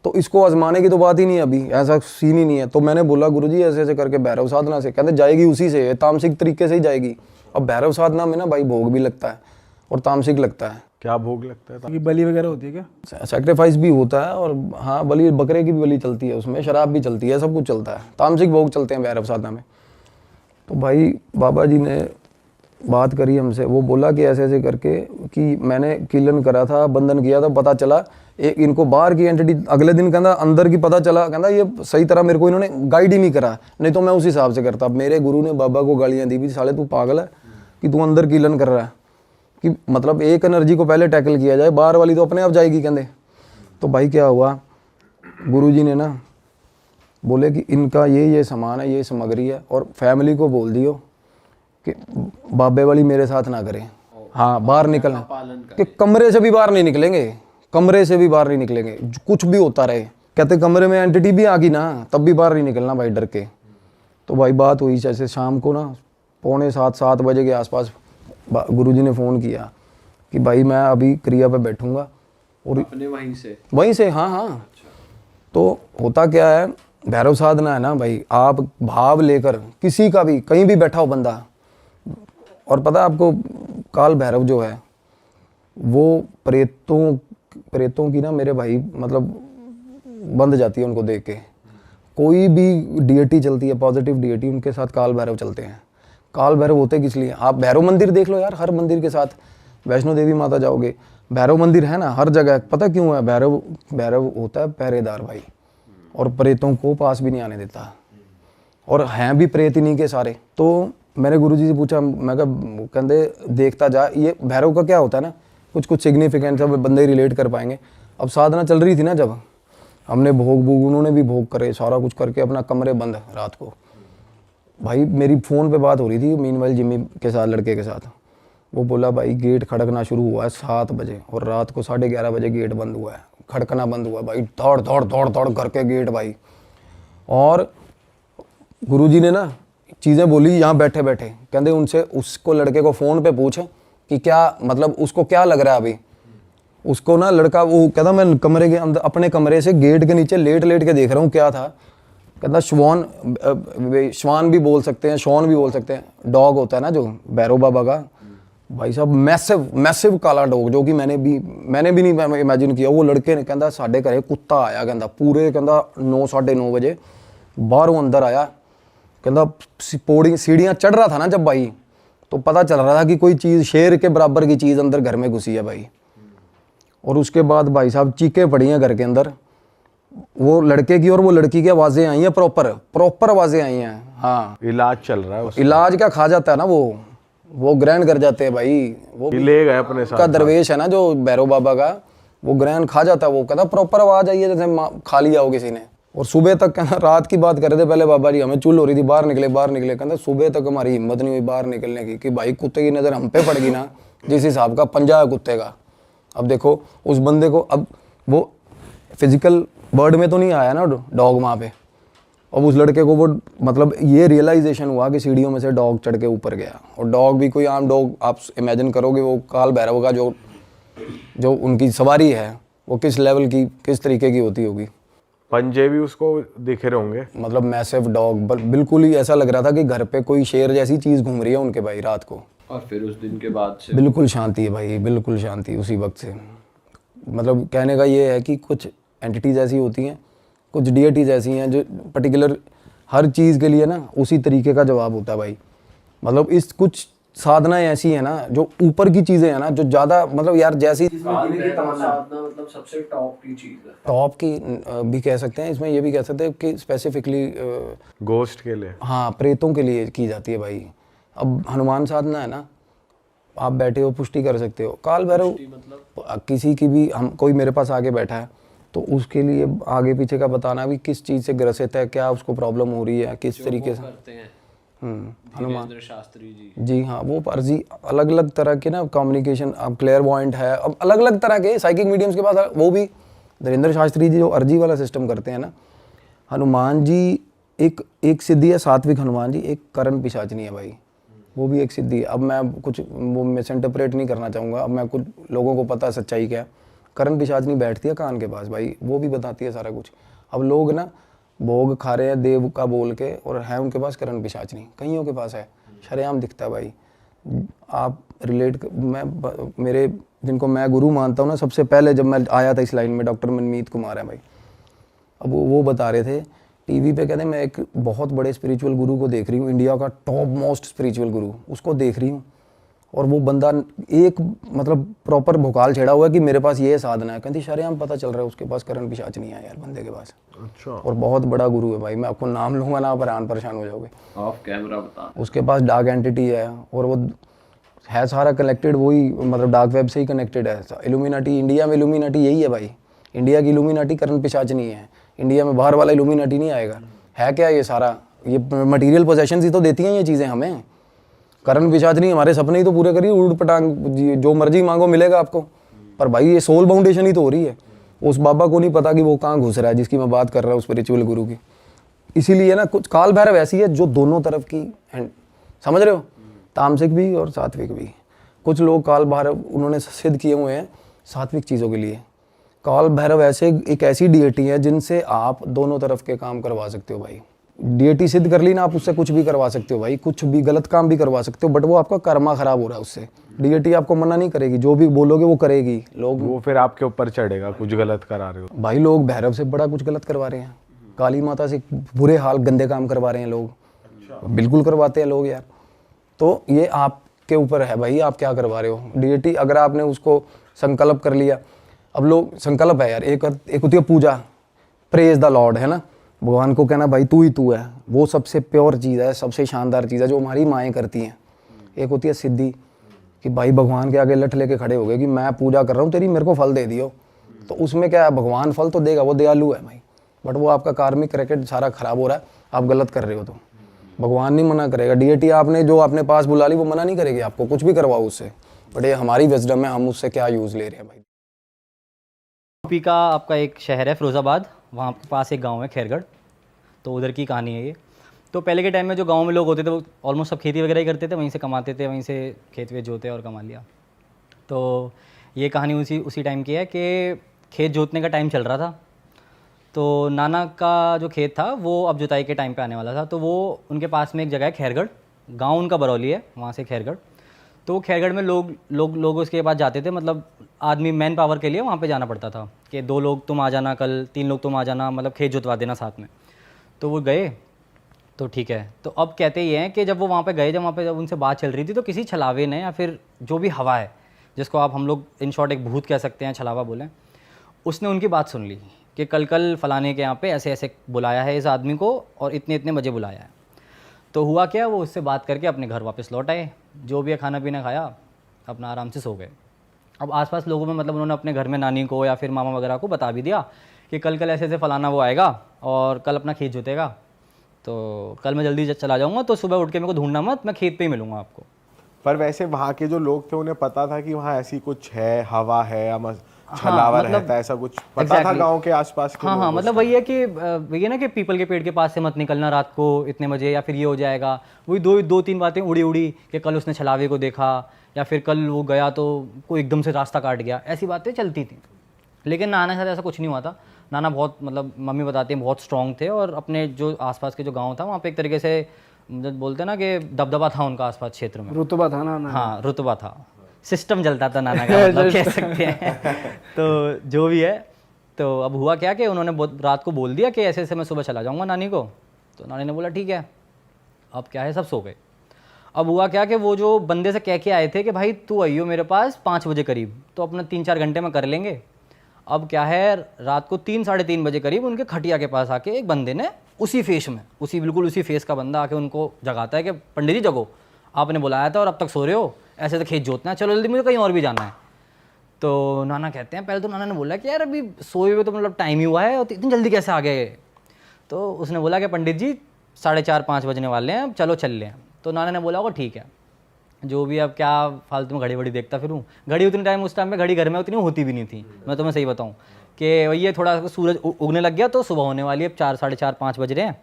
तो इसको आजमाने की तो बात ही नहीं है, अभी ऐसा सीन ही नहीं है। तो मैंने बोला गुरुजी ऐसे ऐसे करके भैरव साधना से, कहते जाएगी उसी से, तामसिक तरीके से ही जाएगी। अब भैरव साधना में ना भाई भोग भी लगता है और तामसिक लगता है। क्या भोग लगता है? कि बलि वगैरह होती है क्या? सैक्रिफाइस भी होता है, और हाँ बलि, बकरे की भी बलि चलती है उसमें, शराब भी चलती है, सब कुछ चलता है, तामसिक भोग चलते हैं भैरव साधना में। तो भाई बाबा जी ने बात करी हमसे, वो बोला कि ऐसे ऐसे करके, कि मैंने कीलन करा था, बंधन किया था, पता चला एक इनको बाहर की एंटिटी, अगले दिन कहता अंदर की पता चला, कहता ये सही तरह मेरे को इन्होंने गाइड ही नहीं करा, नहीं तो मैं उस हिसाब से करता। मेरे गुरु ने बाबा को गालियाँ दी भी, साले तू पागल है कि तू अंदर कीलन कर रहा है, कि मतलब एक एनर्जी को पहले टैकल किया जाए, बाहर वाली तो अपने आप जाएगी कहते। तो भाई क्या हुआ, गुरुजी ने ना बोले कि इनका ये सामान है, ये सामग्री है, और फैमिली को बोल दियो कि बाबे वाली मेरे साथ ना करें। हाँ, बाहर निकलना, कि कमरे से भी बाहर नहीं निकलेंगे, कमरे से भी बाहर नहीं निकलेंगे, कुछ भी होता रहे। कहते कमरे में एंटिटी भी आ गई ना, तब भी बाहर नहीं निकलना भाई, डर के। तो भाई बात हुई, जैसे शाम को ना 6:45-7 बजे के आसपास गुरुजी ने फ़ोन किया कि भाई मैं अभी क्रिया पे बैठूंगा, और अपने वहीं से हाँ। तो होता क्या है, भैरव साधना है ना भाई, आप भाव लेकर किसी का भी कहीं भी बैठा हो बंदा, और पता है आपको काल भैरव जो है वो प्रेतों की ना मेरे भाई मतलब बंद जाती है उनको देख के। कोई भी डीएटी चलती है, पॉजिटिव डीएटी, उनके साथ काल भैरव चलते हैं। काल भैरव होते किस लिए, आप भैरव मंदिर देख लो यार, हर मंदिर के साथ, वैष्णो देवी माता जाओगे, भैरव मंदिर है ना हर जगह। पता क्यों है, भैरव होता है पहरेदार भाई, और प्रेतों को पास भी नहीं आने देता, और हैं भी प्रेत इन्हीं के सारे। तो मैंने गुरुजी से पूछा, मैं कहा कहते देखता जा, ये भैरव का क्या होता है ना, कुछ सिग्निफिकेंट सब बंदे रिलेट कर पाएंगे। अब साधना चल रही थी ना, जब हमने भोग उन्होंने भी भोग करे, सारा कुछ करके अपना कमरे बंद रात को। भाई मेरी फ़ोन पे बात हो रही थी मीनवाइल जिम्मी के साथ, लड़के के साथ। वो बोला भाई गेट खड़कना शुरू हुआ है 7 बजे, और रात को 11:30 बजे गेट बंद हुआ है, खड़कना बंद हुआ भाई, दौड़ करके गेट भाई। और गुरुजी ने ना चीज़ें बोली यहाँ बैठे बैठे, कहते उनसे उसको लड़के को फ़ोन पे पूछ कि क्या मतलब उसको क्या लग रहा है अभी। उसको ना लड़का वो कहता मैं कमरे के अंदर अपने कमरे से गेट के नीचे लेट के देख रहा हूँ क्या था। कहता श्वान भी बोल सकते हैं, शॉन भी बोल सकते हैं, डॉग होता है ना जो भैरव बाबा का, भाई साहब मैसिव काला डॉग, जो कि मैंने भी नहीं इमेजिन किया। वो लड़के ने कहता साढ़े घरे कुत्ता आया, कहता पूरे कहता 9-9:30 बजे बाहरों अंदर आया, कहता पौड़ी सीढ़ियाँ चढ़ रहा था ना जब भाई, तो पता चल रहा था कि कोई चीज़ शेर के बराबर की चीज़ अंदर घर में घुसी है भाई। और उसके बाद भाई साहब चीखें पड़ी हैं घर के अंदर, वो लड़के की और वो लड़की की आवाज़ें आई हैं, प्रॉपर आवाज़ें आई हैं। हाँ, इलाज चल रहा है उसका। इलाज क्या खा जाता है ना, वो ग्रहण कर जाते हैं भाई, वो ले गए अपने साथ का दरवेश है ना जो भैरव बाबा का, वो ग्रहण खा जाता है। वो कहता प्रॉपर आवाज़ आई है जैसे खा लिया हो किसी ने। और सुबह तक कहना, रात की बात कर रहे थे पहले बाबा जी, हमें चुल हो रही थी, बाहर निकले कहता सुबह तक हमारी हिम्मत नहीं हुई बाहर निकलने की, कि भाई कुत्ते की नज़र हम पे पड़ गई ना, जिस हिसाब का पंजा है कुत्ते का। अब देखो उस बंदे को, अब वो फिजिकल वर्ड में तो नहीं आया ना डॉग वहाँ पे। अब उस लड़के को वो मतलब ये रियलाइजेशन हुआ कि सीढ़ियों में से डॉग चढ़ के ऊपर गया, और डॉग भी कोई आम डॉग, आप इमेजिन करोगे वो काल भैरव का जो उनकी सवारी है वो किस लेवल की, किस तरीके की होती होगी। पंजे भी उसको दिख रहे होंगे, मतलब मैसिव डॉग, बिल्कुल ही ऐसा लग रहा था कि घर पे कोई शेर जैसी चीज़ घूम रही है उनके भाई रात को। और फिर उस दिन के बाद से बिल्कुल शांति है भाई, बिल्कुल शांति उसी वक्त से। मतलब कहने का ये है कि कुछ एंटिटीज़ ऐसी होती हैं, कुछ डीएटीज़ ऐसी हैं जो पर्टिकुलर हर चीज़ के लिए ना उसी तरीके का जवाब होता है भाई। मतलब इस कुछ साधनाएं ऐसी है ना जो ऊपर की चीजें है ना जो ज्यादा मतलब यार जैसी साधना मतलब सबसे टॉप की चीज है। टॉप की भी कह सकते हैं, इसमें ये भी कह सकते हैं कि स्पेसिफिकली घोस्ट के लिए। हाँ प्रेतों के लिए की जाती है भाई। अब हनुमान साधना है ना, आप बैठे हो पुष्टि कर सकते हो। काल भैरव किसी की भी, हम कोई मेरे पास आके बैठा है तो उसके लिए आगे पीछे का बताना भी किस चीज़ से ग्रसित है, क्या उसको प्रॉब्लम हो रही है, किस तरीके से करते हैं हनुमान शास्त्री जी। जी हाँ, वो अर्जी अलग अलग तरह के ना कम्युनिकेशन, अब क्लेयरवॉयंट है, अब अलग अलग तरह के साइकिक मीडियम्स के पास वो भी धीरेन्द्र शास्त्री जी जो अर्जी वाला सिस्टम करते हैं ना। हनुमान जी एक एक सिद्धि है, सात्विक हनुमान जी, एक करण पिशाचनी है भाई, वो भी एक सिद्धि है। अब मैं कुछ वो मिस इंटरप्रेट नहीं करना चाहूँगा, अब मैं कुछ लोगों को पता सच्चाई क्या है। करण पिशाचनी बैठती है कान के पास भाई, वो भी बताती है सारा कुछ। अब लोग ना भोग खा रहे हैं देव का बोल के और है उनके पास करण पिशाचनी, कईयों के पास है, शरेआम दिखता है भाई। आप रिलेट, मेरे जिनको मैं गुरु मानता हूँ ना, सबसे पहले जब मैं आया था इस लाइन में डॉक्टर मनमीत कुमार है भाई। अब वो बता रहे थे टीवी पे, कहते मैं एक बहुत बड़े स्पिरिचुअल गुरु को देख रही हूँ, इंडिया का टॉप मोस्ट स्पिरिचुअल गुरु, उसको देख रही हूँ और वो बंदा एक मतलब प्रॉपर भोकाल छेड़ा हुआ है कि मेरे पास ये साधना है। कहती शरेआम पता चल रहा है उसके पास करण पिशाच नहीं है यार बंदे के पास। अच्छा। और बहुत बड़ा गुरु है भाई, मैं आपको नाम लूंगा ना आप परेशान हो जाओगे। ऑफ कैमरा बता। उसके पास डार्क एंटिटी है और वो है सारा कनेक्टेड, वही मतलब डार्क वेब से ही कनेक्टेड है। इल्यूमिनाटी, इंडिया में इल्यूमिनाटी यही है भाई, इंडिया की इल्यूमिनाटी करण पिशाच नहीं है। इंडिया में बाहर वाला इल्यूमिनाटी नहीं आएगा। है क्या ये सारा, ये मटेरियल पोजेशन ही तो देती हैं ये चीज़ें हमें। करण पिशाच नहीं, हमारे सपने ही तो पूरे करिए, उड़ पटांग जो मर्जी मांगो मिलेगा आपको। पर भाई ये सोल बाउंडेशन ही तो हो रही है। उस बाबा को नहीं पता कि वो कहाँ घुस रहा है जिसकी मैं बात कर रहा हूँ, स्पिरिचुअल गुरु की। इसीलिए ना कुछ काल भैरव ऐसी है जो दोनों तरफ की समझ रहे हो, तामसिक भी और सात्विक भी। कुछ लोग काल भैरव उन्होंने सिद्ध किए हुए हैं सात्विक चीज़ों के लिए। काल भैरव ऐसे एक ऐसी डीएटी है जिनसे आप दोनों तरफ के काम करवा सकते हो भाई। डीएटी सिद्ध कर ली ना, आप उससे कुछ भी करवा सकते हो भाई, कुछ भी गलत काम भी करवा सकते हो, बट वो आपका कर्मा खराब हो रहा है उससे। डीएटी आपको मना नहीं करेगी, जो भी बोलोगे वो करेगी। लोग वो फिर आपके ऊपर चढ़ेगा कुछ गलत करा रहे हो भाई, लोग भैरव से बड़ा कुछ गलत करवा रहे हैं, काली माता से बुरे हाल गंदे काम करवा रहे हैं लोग। बिल्कुल करवाते हैं लोग यार। तो ये आपके ऊपर है भाई, आप क्या करवा रहे हो। डीएटी अगर आपने उसको संकल्प कर लिया, अब लोग संकल्प है यार, एक होती है पूजा, प्रेज द लॉर्ड है ना, भगवान को कहना भाई तू ही तू है, वो सबसे प्योर चीज़ है, सबसे शानदार चीज़ है जो हमारी माएँ करती हैं। एक होती है सिद्धि कि भाई भगवान के आगे लठ लेके खड़े हो गए कि मैं पूजा कर रहा हूँ तेरी, मेरे को फल दे दियो। तो उसमें क्या है, भगवान फल तो देगा, वो दयालु है भाई, बट वो आपका कार्मिक रैकेट सारा खराब हो रहा है, आप गलत कर रहे हो। तो भगवान नहीं मना करेगा, डीएटी आपने जो अपने पास बुला ली वो मना नहीं करेगी आपको, कुछ भी करवाओ उससे। बट ये हमारी विजडम है, हम उससे क्या यूज़ ले रहे हैं भाई। यूपी का आपका एक शहर है फिरोज़ाबाद, वहाँ के पास एक गांव है खैरगढ़, तो उधर की कहानी है ये। तो पहले के टाइम में जो गांव में लोग होते थे वो ऑलमोस्ट सब खेती वगैरह ही करते थे, वहीं से कमाते थे, वहीं से खेत वेत जोते और कमा लिया। तो ये कहानी उसी टाइम की है कि खेत जोतने का टाइम चल रहा था, तो नाना का जो खेत था वो अब जुताई के टाइम पे आने वाला था। तो वो उनके पास में एक जगह है खैरगढ़, गाँव उनका बरौली है, वहाँ से खैरगढ़। तो खैरगढ़ में लोग उसके पास जाते थे, मतलब आदमी मैन पावर के लिए वहाँ पे जाना पड़ता था कि 2 लोग तुम आ जाना, कल 3 लोग तुम आ जाना, मतलब खेत जोतवा देना साथ में। तो वो गए, तो ठीक है। तो अब कहते ये हैं कि जब वो वहाँ पे गए, जब उनसे बात चल रही थी, तो किसी छलावे ने या फिर जो भी हवा है, जिसको आप हम लोग इन शॉर्ट एक भूत कह सकते हैं, छलावा बोलें, उसने उनकी बात सुन ली कि कल फलाने के यहाँ पे ऐसे ऐसे बुलाया है इस आदमी को और इतने बजे बुलाया है। तो हुआ क्या, वो उससे बात करके अपने घर वापस लौट आए, जो भी खाना पीना खाया, अपना आराम से सो गए। अब आसपास लोगों में मतलब उन्होंने अपने घर में नानी को या फिर मामा वगैरह को बता भी दिया कि कल ऐसे ऐसे फलाना वो आएगा और कल अपना खेत जोतेगा, तो कल मैं जल्दी चला जाऊँगा, तो सुबह उठ के मेरे को ढूंढना मत, मैं खेत पे ही मिलूँगा आपको। पर वैसे वहाँ के जो लोग थे उन्हें पता था कि वहाँ ऐसी कुछ है, हवा है, छलावा मतलब रहता है, ऐसा कुछ पता था गांव के आसपास के हाँ, मतलब वही है कि ना कि पीपल के पेड़ के पास से मत निकलना रात को इतने बजे, या फिर ये हो जाएगा। वही 2-3 बातें उड़ी कि कल उसने छलावे को देखा, या फिर कल वो गया तो कोई एकदम से रास्ता काट गया, ऐसी बातें चलती थी। लेकिन नाना के साथ ऐसा कुछ नहीं हुआ था। नाना बहुत, मतलब मम्मी बताती हैं, बहुत स्ट्रॉन्ग थे और अपने जो आसपास के जो गाँव था वहाँ पे एक तरीके से जब बोलते हैं ना कि दबदबा था उनका आसपास क्षेत्र में, रुतबा था ना। हाँ, रुतबा था, सिस्टम चलता था नाना का, मतलब कह सकते हैं। तो जो भी है, तो अब हुआ क्या कि उन्होंने रात को बोल दिया कि ऐसे ऐसे मैं सुबह चला जाऊंगा नानी को। तो नानी ने बोला ठीक है। अब क्या है, सब सो गए। अब हुआ क्या कि वो जो बंदे से कह के आए थे कि भाई तू आइयो मेरे पास 5 बजे करीब, तो अपना 3-4 घंटे में कर लेंगे। अब क्या है, रात को 3-3:30 बजे करीब उनके खटिया के पास आके एक बंदे ने उसी फेस में, बिल्कुल उसी फेस का बंदा आके उनको जगाता है कि पंडित जी जगो, आपने बुलाया था और अब तक सो रहे हो, ऐसे तो खेत जोतना है, चलो जल्दी मुझे कहीं और भी जाना है। तो नाना कहते हैं, पहले तो नाना ने बोला कि यार अभी सोए हुए तो मतलब टाइम ही हुआ है और इतनी जल्दी कैसे आ गए। तो उसने बोला कि पंडित जी 4:30-5 बजने वाले हैं, चलो चल लें। तो नाना ने बोला होगा ठीक है, जो भी, अब क्या फालतू में घड़ी वड़ी देखता फिरूँ। घड़ी उतनी टाइम, उस टाइम में घड़ी घर में उतनी होती भी नहीं थी, मैं तुम्हें सही बताऊँ कि ये थोड़ा सूरज उगने लग गया तो सुबह होने वाली है, 4-4:30-5 बज रहे हैं,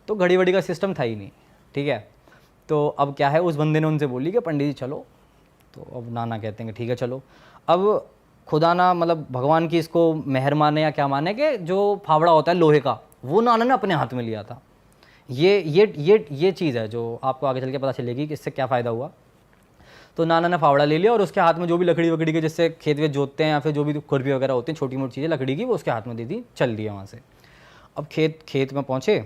तो घड़ी वड़ी का सिस्टम था ही नहीं, ठीक है। तो अब क्या है, उस बंदे ने उनसे बोली कि पंडित जी चलो। तो अब नाना कहते हैं कि ठीक है चलो। अब खुदा ना मतलब भगवान की इसको मेहर माने या क्या माने कि जो फावड़ा होता है लोहे का, वो नाना ने अपने हाथ में लिया था। ये चीज़ है जो आपको आगे चल के पता चलेगी कि इससे क्या फ़ायदा हुआ। तो नाना ने फावड़ा ले लिया और उसके हाथ में जो भी लकड़ी वकड़ी के जिससे खेत वेत जोतते हैं या फिर जो भी खुरपी वगैरह होती हैं, छोटी मोटी चीज़ें लकड़ी की, वो उसके हाथ में दे दी, चल दिया वहाँ से। अब खेत में पहुँचे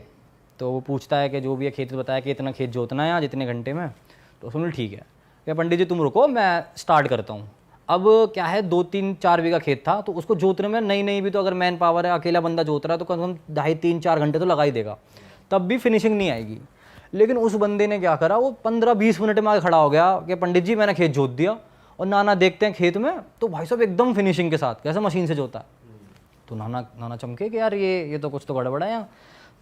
तो वो पूछता है कि जो भी है खेत बताया कि इतना खेत जोतना है आज इतने घंटे में। तो उसने बोला ठीक है कि पंडित जी तुम रुको, मैं स्टार्ट करता हूँ। अब क्या है, 2-3-4 बीघा खेत था, तो उसको जोतने में नई भी तो अगर मैन पावर है, अकेला बंदा जोत रहा है तो कम से कम 2.5-3-4 घंटे तो लगा ही देगा, तब भी फिनिशिंग नहीं आएगी। लेकिन उस बंदे ने क्या करा, वो 15-20 मिनट में आगे खड़ा हो गया कि पंडित जी मैंने खेत जोत दिया। और नाना देखते हैं खेत में तो भाई साहब एकदम फिनिशिंग के साथ, कैसे मशीन से जोता है। तो नाना चमके कि यार ये तो कुछ तो गड़बड़ है यहाँ।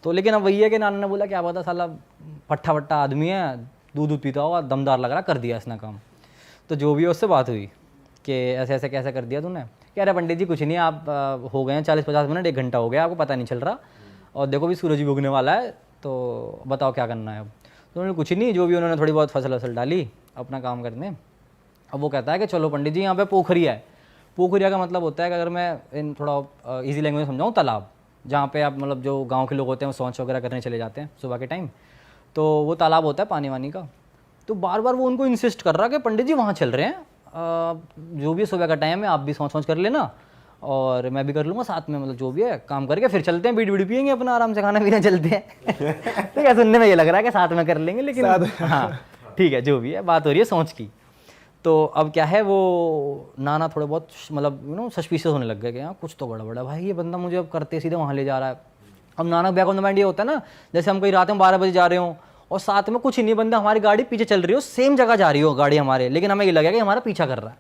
तो लेकिन अब वही है कि नाना ने बोला क्या पता साला पट्टा वट्टा आदमी है, दूध पीता हुआ, दमदार लग रहा, कर दिया इसने काम। तो जो भी है उससे बात हुई कि ऐसे ऐसे कैसे कर दिया तूने। कह रहे पंडित जी कुछ नहीं, आप हो गए हैं 40-50 मिनट, 1 घंटा हो गया, आपको पता नहीं चल रहा, और देखो भी सूरज भी उगने वाला है, तो बताओ क्या करना है अब। तो उन्होंने कुछ नहीं, जो भी उन्होंने थोड़ी बहुत फसल डाली अपना काम करने। अब वो कहता है कि चलो पंडित जी यहाँ पे पोखरिया है। पोखरिया का मतलब होता है कि अगर मैं इन थोड़ा इजी लैंग्वेज में समझाऊँ, तालाब, जहाँ पे आप मतलब जो गांव के लोग होते हैं वो शौच वगैरह करने चले जाते हैं सुबह के टाइम, तो वो तालाब होता है पानी वानी का। तो बार बार वो उनको इंसिस्ट कर रहा कि पंडित जी वहाँ चल रहे हैं, जो भी सुबह का टाइम है आप भी सोच कर लेना और मैं भी कर लूँगा साथ में, मतलब जो भी है काम करके फिर चलते हैं, बीड़ी पियेंगे अपना, आराम से खाना पीना चलते हैं। ठीक है, सुनने में ये लग रहा है कि साथ में कर लेंगे, लेकिन हाँ ठीक है, जो भी है बात हो रही है सोच की। तो अब क्या है, वो नाना थोड़े बहुत मतलब सस्पिशियस होने लग गए कि यहाँ कुछ तो गड़बड़ है भाई, ये बंदा मुझे अब करते सीधे वहाँ ले जा रहा है। अब नाना बैक ऑन द माइंड ये होता है ना, जैसे हम कहीं रात में 12 बजे जा रहे हो और साथ में कुछ ही नहीं, बंदा हमारी गाड़ी पीछे चल रही हो, सेम जगह जा रही हो गाड़ी हमारे, लेकिन हमें ये लगे कि हमारा पीछा कर रहा है।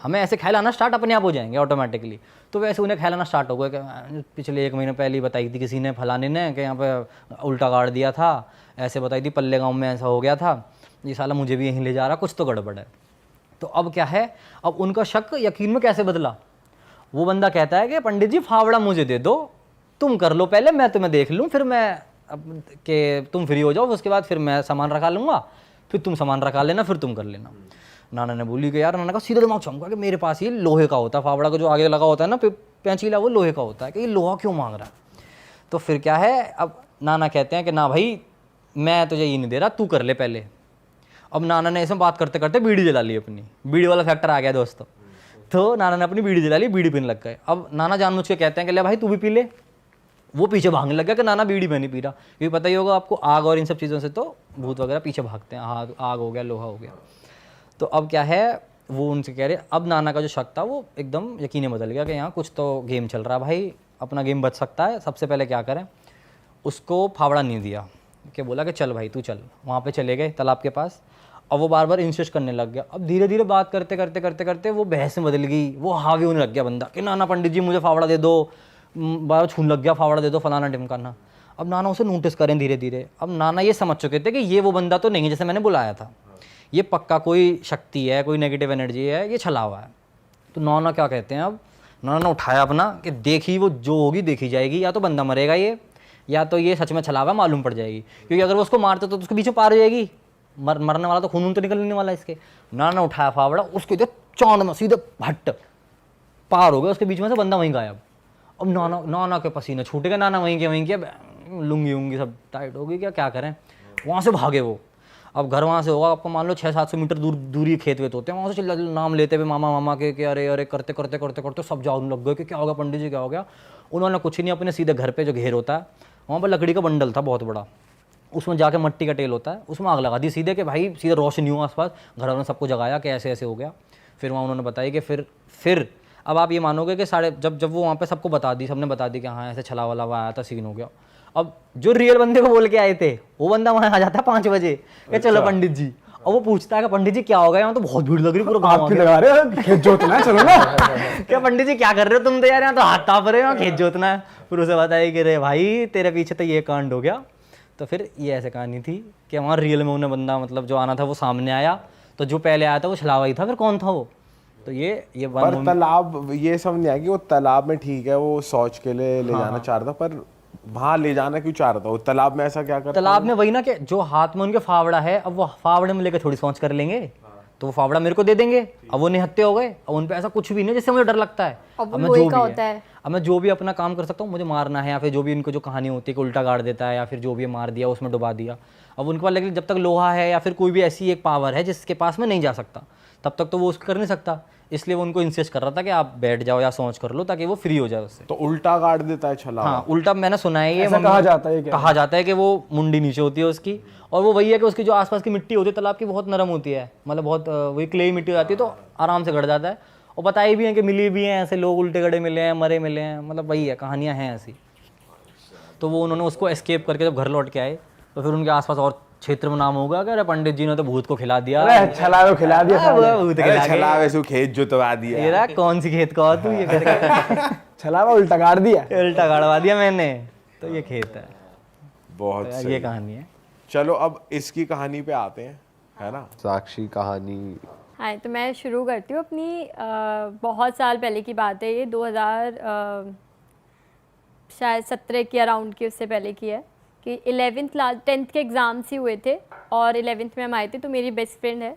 हमें ऐसे ख्याल आना स्टार्ट अपने आप हो जाएंगे ऑटोमेटिकली। तो वैसे उन्हें ख्याल आना स्टार्ट हो गया कि पिछले 1 महीने पहले ही बताई थी किसी ने, फलाने ने, कि यहाँ पे उल्टा गाड़ दिया था, ऐसे बताई थी, पल्ले गाँव में ऐसा हो गया था, ये साला मुझे भी यहीं ले जा रहा, कुछ तो गड़बड़ है। तो अब क्या है, अब उनका शक यकीन में कैसे बदला। वो बंदा कहता है कि पंडित जी फावड़ा मुझे दे दो, तुम कर लो पहले, मैं तुम्हें देख लूँ, फिर मैं कि तुम फ्री हो जाओ, उसके बाद फिर मैं सामान रखा लूँगा, फिर तुम सामान रखा लेना, फिर तुम कर लेना। नाना ने बोली कि यार, नाना का सीधा दिमाग चमका कि मेरे पास ये लोहे का होता है, फावड़ा का जो आगे लगा होता है ना पेंचीला, वो लोहे का होता है, कि ये लोहा क्यों मांग रहा है। तो फिर क्या है, अब नाना कहते हैं कि ना भाई मैं तुझे ये नहीं दे रहा, तू कर ले पहले। अब नाना ने ऐसे बात करते करते बीड़ी जला ली अपनी, बीड़ी वाला फैक्टर आ गया दोस्तों। तो नाना ने अपनी बीड़ी जला ली, बीड़ी पीने लग गए। अब नाना जानबूझ के कहते हैं कि ले भाई तू भी पी ले। वो पीछे भागने लग गया कि नाना बीड़ी में नहीं पी रहा, क्योंकि पता ही होगा आपको आग और इन सब चीज़ों से तो भूत वगैरह पीछे भागते हैं, आग हो गया, लोहा हो गया। तो अब क्या है, वो उनसे कह रहे, अब नाना का जो शक था वो एकदम यकीन बदल गया कि यहाँ कुछ तो गेम चल रहा है भाई, अपना गेम बच सकता है। सबसे पहले क्या करें, उसको फावड़ा नहीं दिया, कि बोला कि चल भाई तू चल। वहाँ पे चले गए तालाब के पास। अब वो बार बार इंसिस्ट करने लग गया। अब धीरे धीरे बात करते करते करते करते वो बहस में बदल गई, वो हावी होने लग गया बंदा कि नाना पंडित जी मुझे फावड़ा दे दो, बार छूने लग गया, फावड़ा दे दो, फलाना ढिमकाना। अब नाना उसे नोटिस करें धीरे धीरे। अब नाना ये समझ चुके थे कि ये वो बंदा तो नहीं है जैसे मैंने बुलाया था, ये पक्का कोई शक्ति है, कोई नेगेटिव एनर्जी है, ये छला हुआ है। तो नाना क्या कहते हैं, अब नाना ने उठाया अपना कि देखी वो जो होगी देखी जाएगी, या तो बंदा मरेगा ये, या तो ये सच में छला हुआ मालूम पड़ जाएगी, क्योंकि अगर वो उसको मारते तो उसके बीच में पार हो जाएगी, मरने वाला तो खून तो निकलने वाला इसके। नाना उठाया फावड़ा, उसके दे चांद में सीधे भट्ट पार हो गया उसके बीच में से, बंदा वहीं गायब। अब नाना के पसीने छूटे गए, नाना वहीं के लुंगी उंगी सब टाइट हो गई, क्या करें। वहाँ से भागे वो। अब घर वहाँ से होगा आपको मान लो 600-700 मीटर दूरी खेत वेत होते हैं, वहाँ से चिल्ला नाम लेते हुए मामा मामा के अरे अरे करते करते करते करते सब जाने लग गए कि क्या होगा पंडित जी क्या हो गया। उन्होंने कुछ नहीं, अपने सीधे घर पे जो घेर होता है वहाँ पर लकड़ी का बंडल था बहुत बड़ा, उसमें जाके मिट्टी का तेल होता है, उसमें आग लगा दी सीधे कि भाई सीधे रोशनी हो आसपास। घर वालों ने सबको जगाया कि ऐसे ऐसे हो गया। फिर वहाँ उन्होंने बताया कि फिर अब आप ये मानोगे कि जब वो वहाँ पे सबको बता दी, सबने बता दी कि हाँ ऐसे छला वाला आया था, सीन हो गया। अब जो रियल बंदे को बोल के आए थे वो बंदा वहाँ आ जाता है 5 बजे कि चलो पंडित जी, और वो पूछता है कि पंडित जी क्या हो गया, यहाँ तो बहुत भीड़ लग रही, पूरा गाँव आपकी लगा रहे हो, खेत जोतना है, चलो ना। क्या पंडित जी क्या कर रहे हो तुम, तो यार यहाँ तो हाथ ताप रहे हो, खेत जोतना है। फिर उसे बताया कि रे भाई तेरे पीछे तो ये कांड हो गया। तो फिर ये ऐसे कहानी थी कि वहाँ रियल में उन्हें बंदा मतलब जो आना था वो सामने आया, तो जो पहले आया था वो छलावा ही था, फिर कौन था वो। तो ये पर तालाब, ये समझ नहीं आया कि वो तालाब में ठीक है वो शौच के लिए ले जाना चाह रहा था, पर वहाँ ले जाना क्यों चाह रहा था वो तालाब में, ऐसा क्या कर तालाब में वही ना कि जो हाथ में उनके फावड़ा है, अब वो फावड़े में लेकर थोड़ी सोच कर लेंगे, तो वो फावड़ा मेरे को दे देंगे। अब वो निहत्ते हो गए, अब उन पे ऐसा कुछ भी नहीं जिससे मुझे डर लगता है। अब मैं जो भी अपना काम कर सकता हूँ, मुझे मारना है या फिर जो भी इनको जो कहानी होती है कि उल्टा गाड़ देता है या फिर जो भी मार दिया उसमें डुबा दिया। अब उनके पास लेकिन जब तक लोहा है या फिर कोई भी ऐसी एक पावर है जिसके पास में नहीं जा सकता, तब तक तो वो उसको कर नहीं सकता। इसलिए वो उनको इंसिस्ट कर रहा था कि आप बैठ जाओ या सोच कर लो ताकि वो फ्री हो जाए उससे। तो उल्टा गाड़ देता है छला? हाँ उल्टा, मैंने सुना है ये ऐसा कहा जाता है, कहा जाता है कि वो मुंडी नीचे होती है उसकी, और वो वही है कि उसकी जो आसपास की मिट्टी होती है तालाब की बहुत नरम होती है, मतलब बहुत वही क्ले मिट्टी हो जाती है, तो आराम से गड़ जाता है। और बताई भी है कि मिली भी हैं ऐसे लोग, उल्टे गड़े मिले हैं, मरे मिले हैं, मतलब वही है, कहानियाँ हैं ऐसी। तो वो उन्होंने उसको एस्केप करके जब घर लौट के आए तो फिर उनके आसपास और क्षेत्र में नाम होगा कि अरे पंडित जी ने तो भूत को खिला दिया, छला को खिला दिया, भूत खिला छला वैसे खेत जोतवा दिया। ये रहा कौन सी खेत का तू, ये छला को उल्टा गाड़ दिया, उल्टा गाड़वा दिया मैंने, तो ये खेत है। बहुत तो सही। ये कहानी है। चलो अब इसकी कहानी पे आते हैं, है ना? साक्षी कहानी। हाँ तो मैं शुरू करती हूँ अपनी। बहुत साल पहले की बात है ये, 2000 शायद 17 के अराउंड की, उससे पहले की है कि 11th क्लास 10th के एग्ज़ाम्स ही हुए थे और 11th में हम आए थे। तो मेरी बेस्ट फ्रेंड है,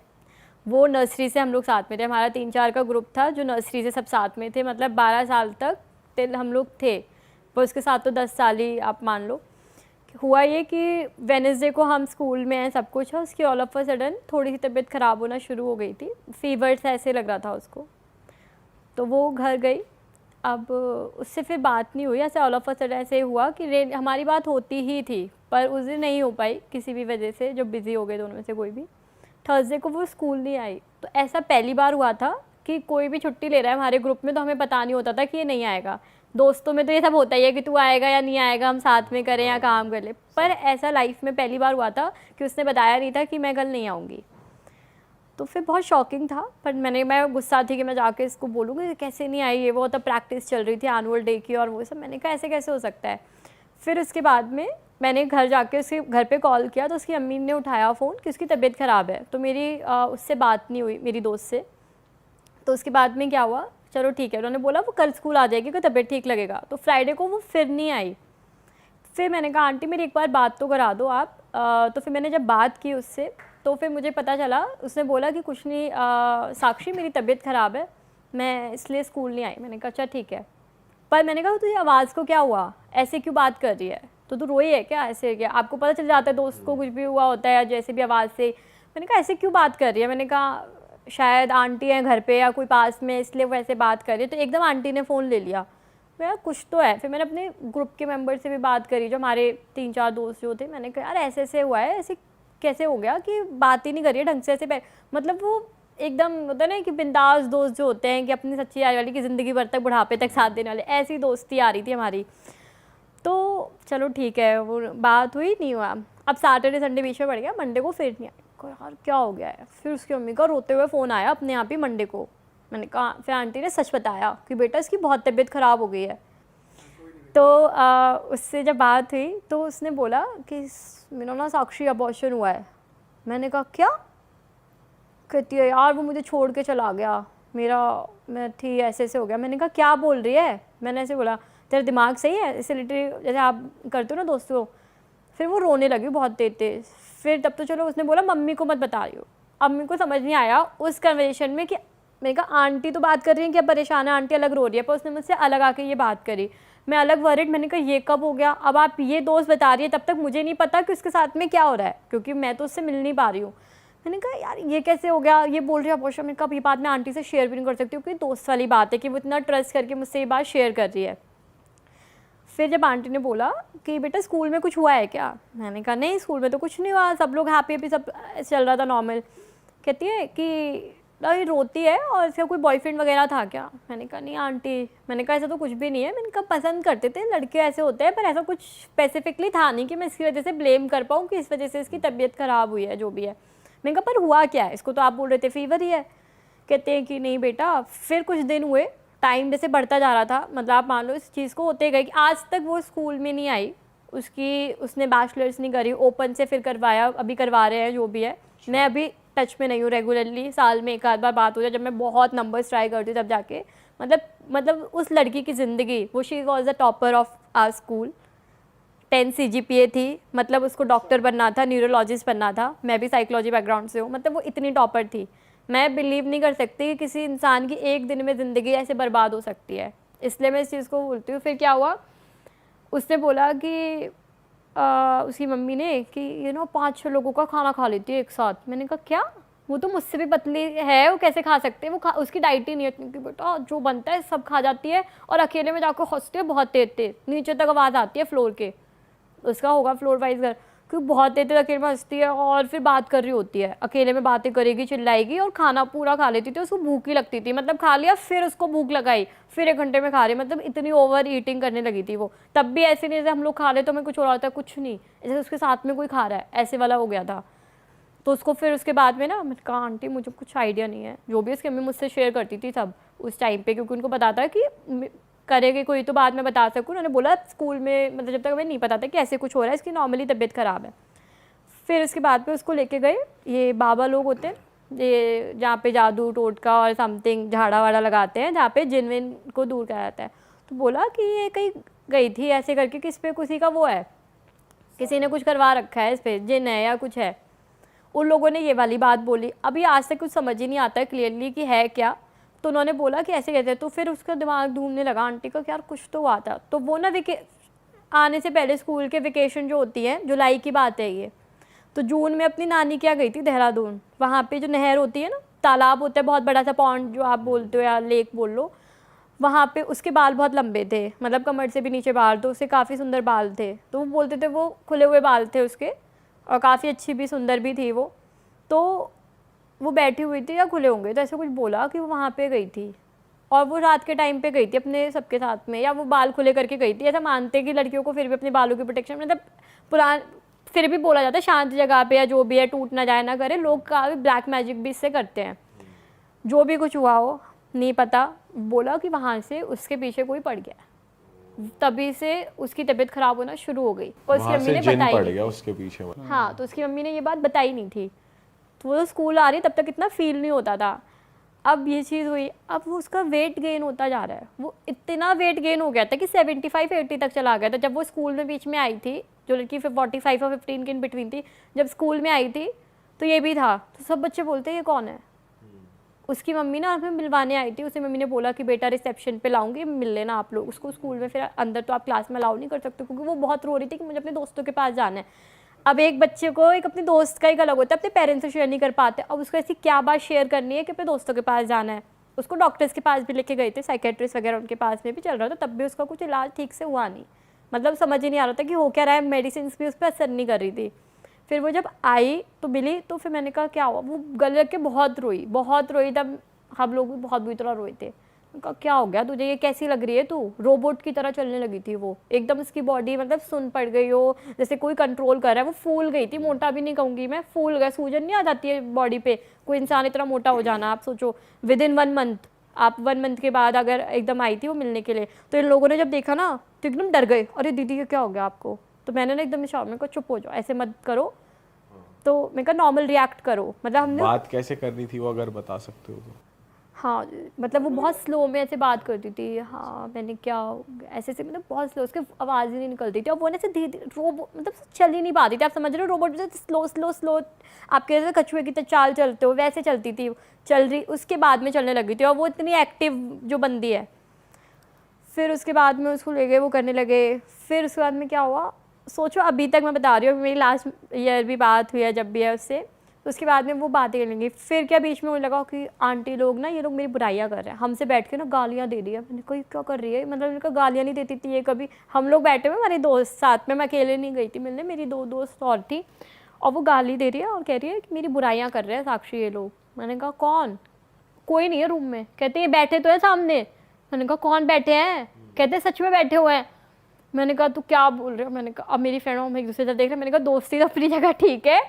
वो नर्सरी से हम लोग साथ में थे, हमारा 3-4 का ग्रुप था जो नर्सरी से सब साथ में थे, मतलब 12 साल तक टिल हम लोग थे, पर उसके साथ तो 10 साल ही आप मान लो। हुआ ये कि वेडनेसडे को हम स्कूल में हैं, सब कुछ है, उसकी ऑल ऑफ अ सडन थोड़ी सी तबीयत ख़राब होना शुरू हो गई थी, फीवर से ऐसे लग रहा था उसको। तो वो घर गई, अब उससे फिर बात नहीं हुई, ऐसे ऑल ऑफ अ सडन ऐसे हुआ कि हमारी बात होती ही थी पर उस दिन नहीं हो पाई किसी भी वजह से, जो बिज़ी हो गए दोनों में से कोई भी। थर्सडे को वो स्कूल नहीं आई। तो ऐसा पहली बार हुआ था कि कोई भी छुट्टी ले रहा है हमारे ग्रुप में तो हमें पता नहीं होता था कि ये नहीं आएगा। दोस्तों में तो ये सब होता ही है कि तू आएगा या नहीं आएगा, हम साथ में करें या काम कर ले, पर ऐसा लाइफ में पहली बार हुआ था कि उसने बताया नहीं था कि मैं कल नहीं आऊँगी। तो फिर बहुत शॉकिंग था, पर मैं गुस्सा थी कि मैं जाके इसको बोलूँगी कैसे नहीं आई, ये वो तब प्रैक्टिस चल रही थी एनुअल डे की और वो सब। मैंने कहा ऐसे कैसे हो सकता है। फिर उसके बाद में मैंने घर जाके उसके घर पे कॉल किया तो उसकी अम्मी ने उठाया फ़ोन कि उसकी तबीयत ख़राब है। तो मेरी उससे बात नहीं हुई मेरी दोस्त से। तो उसके बाद में क्या हुआ, चलो ठीक है, उन्होंने बोला वो कल स्कूल आ जाएगी, कोई तबीयत ठीक लगेगा। तो फ्राइडे को वो फिर नहीं आई। फिर मैंने कहा आंटी मेरी एक बार बात तो करा दो आप। तो फिर मैंने जब बात की उससे तो फिर मुझे पता चला, उसने बोला कि कुछ नहीं साक्षी मेरी तबीयत ख़राब है, मैं इसलिए स्कूल नहीं आई। मैंने कहा अच्छा ठीक है, पर मैंने कहा तुझे आवाज़ को क्या हुआ, ऐसे क्यों बात कर रही है, तो तू रोई है क्या, ऐसे क्या, आपको पता चल जाता है दोस्त को कुछ भी हुआ होता है या जैसे भी आवाज़ से। मैंने कहा ऐसे क्यों बात कर रही है, मैंने कहा शायद आंटी हैं घर पे या कोई पास में इसलिए वो ऐसे बात कर रही है। तो एकदम आंटी ने फ़ोन ले लिया, मेरा कुछ तो है। फिर मैंने अपने ग्रुप के मेंबर से भी बात करी, जो हमारे 3-4 दोस्त जो थे। मैंने कहा यार ऐसे ऐसे हुआ है, ऐसे कैसे हो गया कि बात ही नहीं करिए ढंग से, ऐसे मतलब वो एकदम होता है ना कि बिंदास दोस्त जो होते हैं कि अपनी सच्ची यारी वाली की ज़िंदगी भर तक बुढ़ापे तक साथ देने वाले, ऐसी दोस्ती आ रही थी हमारी। तो चलो ठीक है, वो बात हुई नहीं हुआ। अब सैटरडे संडे बीच में पड़ गया, मंडे को फिर नहीं आया। यार क्या हो गया है। फिर उसकी मम्मी का रोते हुए फ़ोन आया अपने आप ही मंडे को। मैंने कहा, फिर आंटी ने सच बताया कि बेटा इसकी बहुत तबीयत ख़राब हो गई है। तो उससे जब बात हुई तो उसने बोला कि मेरा ना साक्षी अबॉर्शन हुआ है। मैंने कहा क्या, कहती है यार वो मुझे छोड़ के चला गया, मैं थी ऐसे ऐसे हो गया। मैंने कहा क्या बोल रही है, मैंने ऐसे बोला तेरा दिमाग सही है, इसे लिटरली जैसे आप करते हो ना दोस्तों। फिर वो रोने लगी बहुत तेज। फिर तब तो चलो उसने बोला मम्मी को मत बता रही हो। अम्मी को समझ नहीं आया उस कन्वर्सेशन में कि मैंने कहा आंटी तो बात कर रही है कि अब परेशान है, आंटी अलग रो रही है, पर उसने मुझसे अलग आके ये बात करी। मैं अलग वरिड, मैंने कहा ये कब हो गया। अब आप ये दोस्त बता रही है, तब तक मुझे नहीं पता कि उसके साथ में क्या हो रहा है, क्योंकि मैं तो उससे मिल नहीं पा रही हूँ। मैंने कहा यार ये कैसे हो गया, ये बोल रही है अबॉर्शन। मैंने कहा ये बात मैं आंटी से शेयर भी नहीं कर सकती, क्योंकि दोस्त वाली बात है कि वो इतना ट्रस्ट करके मुझसे ये बात शेयर कर रही है। फिर जब आंटी ने बोला कि बेटा स्कूल में कुछ हुआ है क्या, मैंने कहा नहीं स्कूल में तो कुछ नहीं हुआ, सब लोग हैप्पी हैप्पी सब चल रहा था नॉर्मल। कहती है कि ये रोती है और इसका कोई बॉयफ्रेंड वगैरह था क्या, मैंने कहा नहीं आंटी, मैंने कहा ऐसा तो कुछ भी नहीं है, मैंने कहा पसंद करते थे लड़के ऐसे होते हैं, पर ऐसा कुछ स्पेसिफिकली था नहीं कि मैं इसकी वजह से ब्लेम कर पाऊँ कि इस वजह से इसकी तबीयत ख़राब हुई है जो भी है। मैंने कहा पर हुआ क्या है, इसको तो आप बोल रहे थे फीवर ही है। कहते हैं कि नहीं बेटा, फिर कुछ दिन हुए, टाइम जैसे बढ़ता जा रहा था, मतलब आप मान लो इस चीज़ को होते गए कि आज तक वो स्कूल में नहीं आई, उसने बैचलर्स नहीं करी, ओपन से फिर करवाया, अभी करवा रहे हैं जो भी है। मैं अभी टच में नहीं हूँ रेगुलरली, साल में एक आध बार बात हो जाए, जब मैं बहुत नंबर्स ट्राई करती हूँ तब जाके, मतलब उस लड़की की ज़िंदगी, वो she was the topper of our school, 10 CGPA थी, मतलब उसको डॉक्टर बनना था, न्यूरोलॉजिस्ट बनना था, मैं भी साइकोलॉजी बैकग्राउंड से हूँ, मतलब वो इतनी टॉपर थी। मैं बिलीव नहीं कर सकती कि किसी इंसान की एक दिन में ज़िंदगी ऐसे बर्बाद हो सकती है, इसलिए मैं इस चीज़ को बोलती हूँ। फिर क्या हुआ, उसने बोला कि उसकी मम्मी ने कि 5-6 लोगों का खाना खा लेती है एक साथ। मैंने कहा क्या, वो तो मुझसे भी पतली है, वो कैसे खा सकते हैं, वो उसकी डाइट ही नहीं है इतनी कि बेटा जो बनता है सब खा जाती है, और अकेले में जाकर हंसती है बहुत तेज तेज, नीचे तक आवाज़ आती है फ्लोर के, उसका होगा फ्लोर वाइज घर, क्योंकि बहुत देर तक अकेले में हंसती है और फिर बात कर रही होती है, अकेले में बातें करेगी, चिल्लाएगी, और खाना पूरा खा लेती थी, उसको भूख ही लगती थी, मतलब खा लिया फिर उसको भूख लगाई, फिर 1 घंटे में खा रही, मतलब इतनी ओवर ईटिंग करने लगी थी वो। तब भी ऐसे नहीं जैसे हम लोग खा ले तो मैं कुछ हो रहा होता है, कुछ नहीं, जैसे उसके साथ में कोई खा रहा है ऐसे वाला हो गया था। तो उसको फिर उसके बाद में ना, मैंने कहा आंटी मुझे कुछ आइडिया नहीं है, जो भी उसकी मम्मी मुझसे शेयर करती थी सब उस टाइम पे, क्योंकि उनको पता था कि करेगी कोई तो बाद में बता सकूँ। उन्होंने बोला स्कूल में, मतलब जब तक हमें नहीं पता था कि ऐसे कुछ हो रहा है, इसकी नॉर्मली तबीयत ख़राब है। फिर उसके बाद में उसको लेके गए, ये बाबा लोग होते हैं, ये जहाँ पे जादू टोटका और समथिंग झाड़ा वाड़ा लगाते हैं, जहाँ पे जिन विन को दूर किया जाता है। तो बोला कि ये कहीं गई थी ऐसे करके, किस पे किसी का वो है, किसी ने कुछ करवा रखा है, इस पर जिन है या कुछ है। उन लोगों ने ये वाली बात बोली। अभी आज तक कुछ समझ ही नहीं आता है क्लियरली कि है क्या। तो उन्होंने बोला कि ऐसे कहते हैं। तो फिर उसका दिमाग ढूंढने लगा आंटी का कि यार कुछ तो हुआ था। तो वो ना आने से पहले स्कूल के वेकेशन जो होती है, जुलाई की बात है ये, तो जून में अपनी नानी क्या गई थी देहरादून। वहाँ पे जो नहर होती है ना, तालाब होता है बहुत बड़ा सा, पॉन्ड जो आप बोलते हो या लेक बोल लो, वहाँ पे उसके बाल बहुत लंबे थे, मतलब कमर से भी नीचे बाल, तो उसके काफ़ी सुंदर बाल थे। तो वो बोलते थे वो खुले हुए बाल थे उसके, और काफ़ी अच्छी भी सुंदर भी थी वो। तो वो बैठी हुई थी या खुले होंगे, तो ऐसे कुछ बोला कि वो वहाँ पे गई थी, और वो रात के टाइम पे गई थी अपने सबके साथ में, या वो बाल खुले करके गई थी। ऐसा मानते कि लड़कियों को फिर भी अपने बालों की प्रोटेक्शन, मतलब फिर भी बोला जाता है शांत जगह पे या जो भी है, टूट ना जाए ना करे। लोग का ब्लैक मैजिक भी इससे करते हैं। जो भी कुछ हुआ हो नहीं पता, बोला कि वहाँ से उसके पीछे कोई पड़ गया, तभी से उसकी तबीयत खराब होना शुरू हो गई। और उसकी मम्मी ने बताई पड़ गया उसके पीछे। हाँ, तो उसकी मम्मी ने ये बात बताई नहीं थी। तो वो स्कूल आ रही तब तक इतना फील नहीं होता था। अब ये चीज़ हुई, अब वो उसका वेट गेन होता जा रहा है। वो इतना वेट गेन हो गया था कि 75-80 तक चला गया था। जब वो स्कूल में बीच में आई थी, जो लड़की 45 और 15 के इन बिटवीन थी, जब स्कूल में आई थी तो ये भी था। तो सब बच्चे बोलते ये कौन है। उसकी मम्मी ना हमें मिलवाने आई थी। उसकी मम्मी ने बोला कि बेटा रिसेप्शन पे लाऊंगी, मिल लेना आप लोग उसको स्कूल में। फिर अंदर तो आप क्लास में अलाउ नहीं कर सकते, क्योंकि वो बहुत रो रही थी कि मुझे अपने दोस्तों के पास जाना है। अब एक बच्चे को एक अपने दोस्त का एक अलग होता है, अपने पेरेंट्स से शेयर नहीं कर पाते। अब उसको ऐसी क्या बात शेयर करनी है कि अपने दोस्तों के पास जाना है। उसको डॉक्टर्स के पास भी लेके गए थे, साइकेट्रिस्ट वगैरह उनके पास में भी चल रहा था, तब भी उसका कुछ इलाज ठीक से हुआ नहीं। मतलब समझ ही नहीं आ रहा था कि हो क्या रहा है। मेडिसिन भी उस पर असर नहीं कर रही थी। फिर वो जब आई तो मिली, तो फिर मैंने कहा क्या हुआ। वो गले रख के बहुत रोई। तब हम लोग भी बहुत बुरी तरह रोए थे। कहा क्या हो गया तुझे, ये कैसी लग रही है तू। रोबोट की तरह चलने लगी थी वो, एकदम उसकी बॉडी मतलब सुन पड़ गई हो, जैसे कोई कंट्रोल कर रहा है। वो फूल गई थी, मोटा भी नहीं कहूँगी मैं, फूल गया। सूजन नहीं आ जाती है बॉडी पे, कोई इंसान इतना मोटा हो जाना। आप सोचो विदिन 1 मंथ, आप 1 मंथ के बाद अगर एकदम आई थी वो मिलने के लिए। तो इन लोगों ने जब देखा ना तो एकदम डर गए, अरे दीदी ये क्या हो गया आपको। तो मैंने ना एकदम शॉक में कहा चुप हो जाओ, ऐसे मत करो। तो मैं कहा नॉर्मल रिएक्ट करो। मतलब हमने बात कैसे करनी थी वो अगर बता सकते हो तो। हाँ, मतलब वो बहुत स्लो में ऐसे बात करती थी। हाँ मैंने क्या ऐसे से, मतलब बहुत स्लो, उसकी आवाज़ ही नहीं निकलती थी। और वो ना ऐसे धीरे मतलब चल ही नहीं पाती थी। आप समझ रहे हो, रोबोट जैसे स्लो आपके जैसे कछुए की चाल चलते हो वैसे चलती थी। चल रही, उसके बाद में चलने लगी थी। और वो इतनी एक्टिव जो बंदी है। फिर उसके बाद में उसको ले गए, वो करने लगे। फिर उसके बाद में क्या हुआ, सोचो अभी तक मैं बता रही हूँ, मेरी लास्ट ईयर भी बात हुई है जब भी है उससे। उसके बाद में वो बातें कर लेंगे। फिर क्या बीच में मुझे लगा कि आंटी लोग ना, ये लोग मेरी बुराइयाँ कर रहे हैं, हमसे बैठ के ना गालियाँ दे रही है। मैंने कहा क्या कर रही है, मतलब इनका गालियाँ नहीं देती थी ये कभी। हम लोग बैठे हुए हमारे दोस्त साथ में, मैं अकेले नहीं गई थी मिलने, मेरी 2 दोस्त और थी, और वो गाली दे रही है और कह रही है कि मेरी बुराइयाँ कर रहे हैं साक्षी ये लोग। मैंने कहा कौन? कोई नहीं है रूम में। कहते हैं बैठे तो है सामने। मैंने कहा कौन बैठे हैं? कहते हैं सच में बैठे हुए हैं। मैंने कहा तू क्या बोल रहे हो? मैंने कहा अब मेरी फ्रेंड हम एक दूसरे से देख रहे हैं। मैंने कहा दोस्ती तो अपनी जगह ठीक है,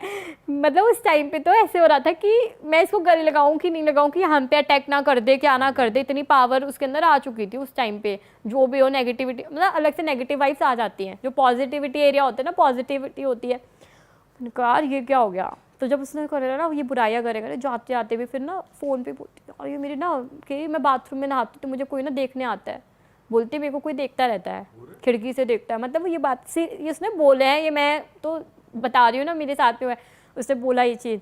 मतलब उस टाइम पे तो ऐसे हो रहा था कि मैं इसको गले लगाऊं कि नहीं लगाऊं, कि हम पे अटैक ना कर दे, क्या ना कर दे। इतनी पावर उसके अंदर आ चुकी थी उस टाइम पे। जो भी हो नेगेटिविटी, मतलब अलग से नेगेटिव वाइब्स आ जाती हैं। जो पॉजिटिविटी एरिया होता है ना, पॉजिटिविटी होती है। मैंने कहा यार ये क्या हो गया। तो जब उसने करेगा ना ये बुराइयाँ करेगा, जाते आते भी फिर ना फ़ोन पे बोलती और ये मेरी ना कि मैं बाथरूम में नहाती तो मुझे कोई ना देखने आता है, बोलती मेरे को कोई देखता रहता है, खिड़की से देखता है। मतलब ये बात सी ये उसने बोले हैं, ये मैं तो बता रही हूँ ना, मेरे साथ में हुआ है। उसने बोला ये चीज़,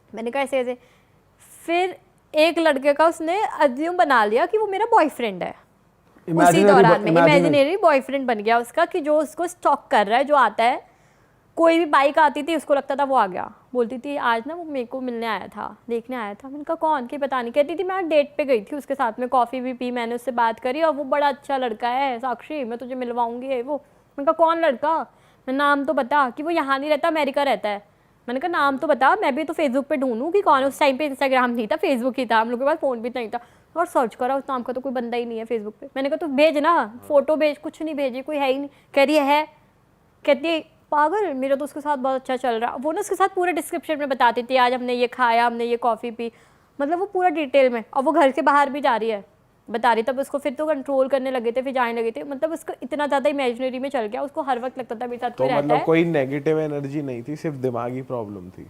मैंने कहा ऐसे ऐसे। फिर एक लड़के का उसने अज्यूम बना लिया कि वो मेरा बॉयफ्रेंड है। उसी दौरान में इमेजिनरी बॉयफ्रेंड बन गया उसका, कि जो उसको स्टॉक कर रहा है, जो आता है। कोई भी बाइक आती थी उसको लगता था वो आ गया। बोलती थी आज ना वो मेरे को मिलने आया था, देखने आया था। मैंने कहा कौन? कि पता नहीं। कहती थी मैं आज डेट पे गई थी उसके साथ में, कॉफ़ी भी पी, मैंने उससे बात करी और वो बड़ा अच्छा लड़का है साक्षी, मैं तुझे मिलवाऊंगी वो। मैंने कहा कौन लड़का? मैं नाम तो बता। कि वो यहाँ नहीं रहता, अमेरिका रहता है। मैंने कहा नाम तो बता, मैं भी तो फेसबुक पे ढूंढूं कि कौन। उस टाइम पे इंस्टाग्राम नहीं था, फेसबुक ही था, हम लोग के पास फ़ोन भी नहीं था। और सर्च करा, उस नाम का तो कोई बंदा ही नहीं है फेसबुक पे। मैंने कहा तो भेज ना, फोटो भेज। कुछ नहीं भेजी, कोई है ही नहीं। कह रही है। कहती है पागल, मेरा तो उसके साथ बहुत अच्छा चल रहा। वो ना उसके साथ पूरे डिस्क्रिप्शन में बताती थी, आज हमने ये खाया, हमने ये कॉफ़ी पी, मतलब वो पूरा डिटेल में। और वो घर के बाहर भी जा रही है, बता रही। तब उसको फिर तो कंट्रोल करने लगे थे, फिर जाने लगे थे। मतलब उसको इतना ज़्यादा इमेजिनरी में चल गया, उसको हर वक्त लगता था मेरे साथ तो कोई रहता मतलब है। कोई नेगेटिव एनर्जी नहीं थी, सिर्फ दिमागी प्रॉब्लम थी।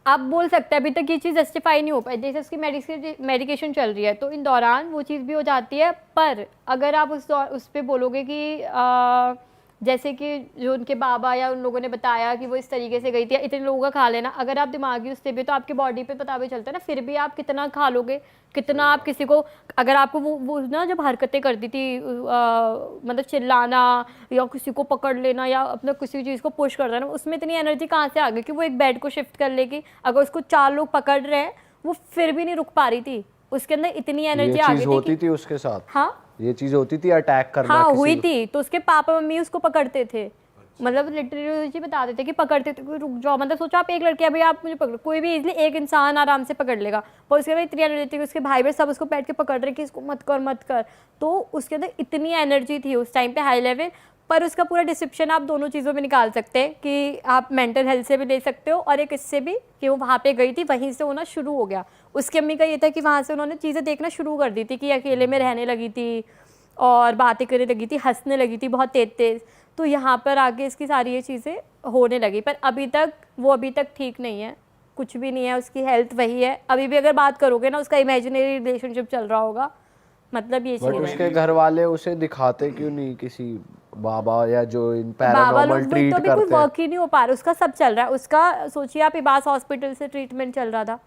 आप बोल सकते हैं अभी तक ये चीज़ जस्टिफाई नहीं हो पाई। जैसे उसकी मेडिकेशन चल रही है तो इन दौरान वो चीज़ भी हो जाती है। पर अगर आप उस पर बोलोगे कि जैसे कि जो उनके बाबा या उन लोगों ने बताया कि वो इस तरीके से गई थी, इतने लोगों का खा लेना, अगर आप दिमागी उससे भी, तो आपकी बॉडी पे पता भी चलता है ना। फिर भी आप कितना खा लोगे, कितना आप किसी को, अगर आपको वो ना जब हरकतें करती थी, मतलब चिल्लाना या किसी को पकड़ लेना या अपना किसी चीज़ को पुश कर देना, उसमें इतनी एनर्जी कहाँ से आ गई कि वो एक बेड को शिफ्ट कर लेगी। अगर उसको 4 लोग पकड़ रहे हैं, वो फिर भी नहीं रुक पा रही थी। उसके अंदर इतनी एनर्जी आ गई थी। होती थी उसके साथ। हाँ ये चीज होती थी, अटैक करना। हाँ किसी हुई को। थी। तो उसके पापा मम्मी उसको पकड़ते थे, मतलब लिटरली बताते थे कि पकड़ते थे, कोई रुक जाओ। मतलब सोचो आप एक लड़की, अभी आप मुझे पकड़ो, कोई भी इजली एक इंसान आराम से पकड़ लेगा, पर उसके बाद इतनी एनर्जी थी, उसके भाई बहन सब उसको बैठ के पकड़ रहे कि इसको मत कर मत कर। तो उसके अंदर इतनी एनर्जी थी उस टाइम पे हाई लेवल। पर उसका पूरा डिस्क्रिप्शन आप दोनों चीज़ों में निकाल सकते हैं, कि आप मेंटल हेल्थ से भी ले सकते हो और एक इससे भी कि वो वहाँ पे गई थी, वहीं से होना शुरू हो गया। उसकी अम्मी का ये था कि वहाँ से उन्होंने चीज़ें देखना शुरू कर दी थी, कि अकेले में रहने लगी थी और बातें करने लगी थी, हंसने लगी थी बहुत तेज तेज। तो यहाँ पर आगे इसकी सारी ये चीज़ें होने लगी। पर अभी तक ठीक नहीं है, कुछ भी नहीं है, उसकी हेल्थ वही है। अभी भी अगर बात करोगे ना, उसका इमेजिनरी रिलेशनशिप चल रहा होगा, मतलब ये बट चीज़ उसके घर वाले उसे दिखाते क्यों नहीं किसी बाबा या जो इन बाबा पैरानॉर्मल लोग ट्रीट तो अभी कोई करते हैं। वर्क ही नहीं हो पा रहा। उसका सब चल रहा है। उसका सोचिए आप, इबास हॉस्पिटल से ट्रीटमेंट चल रहा था,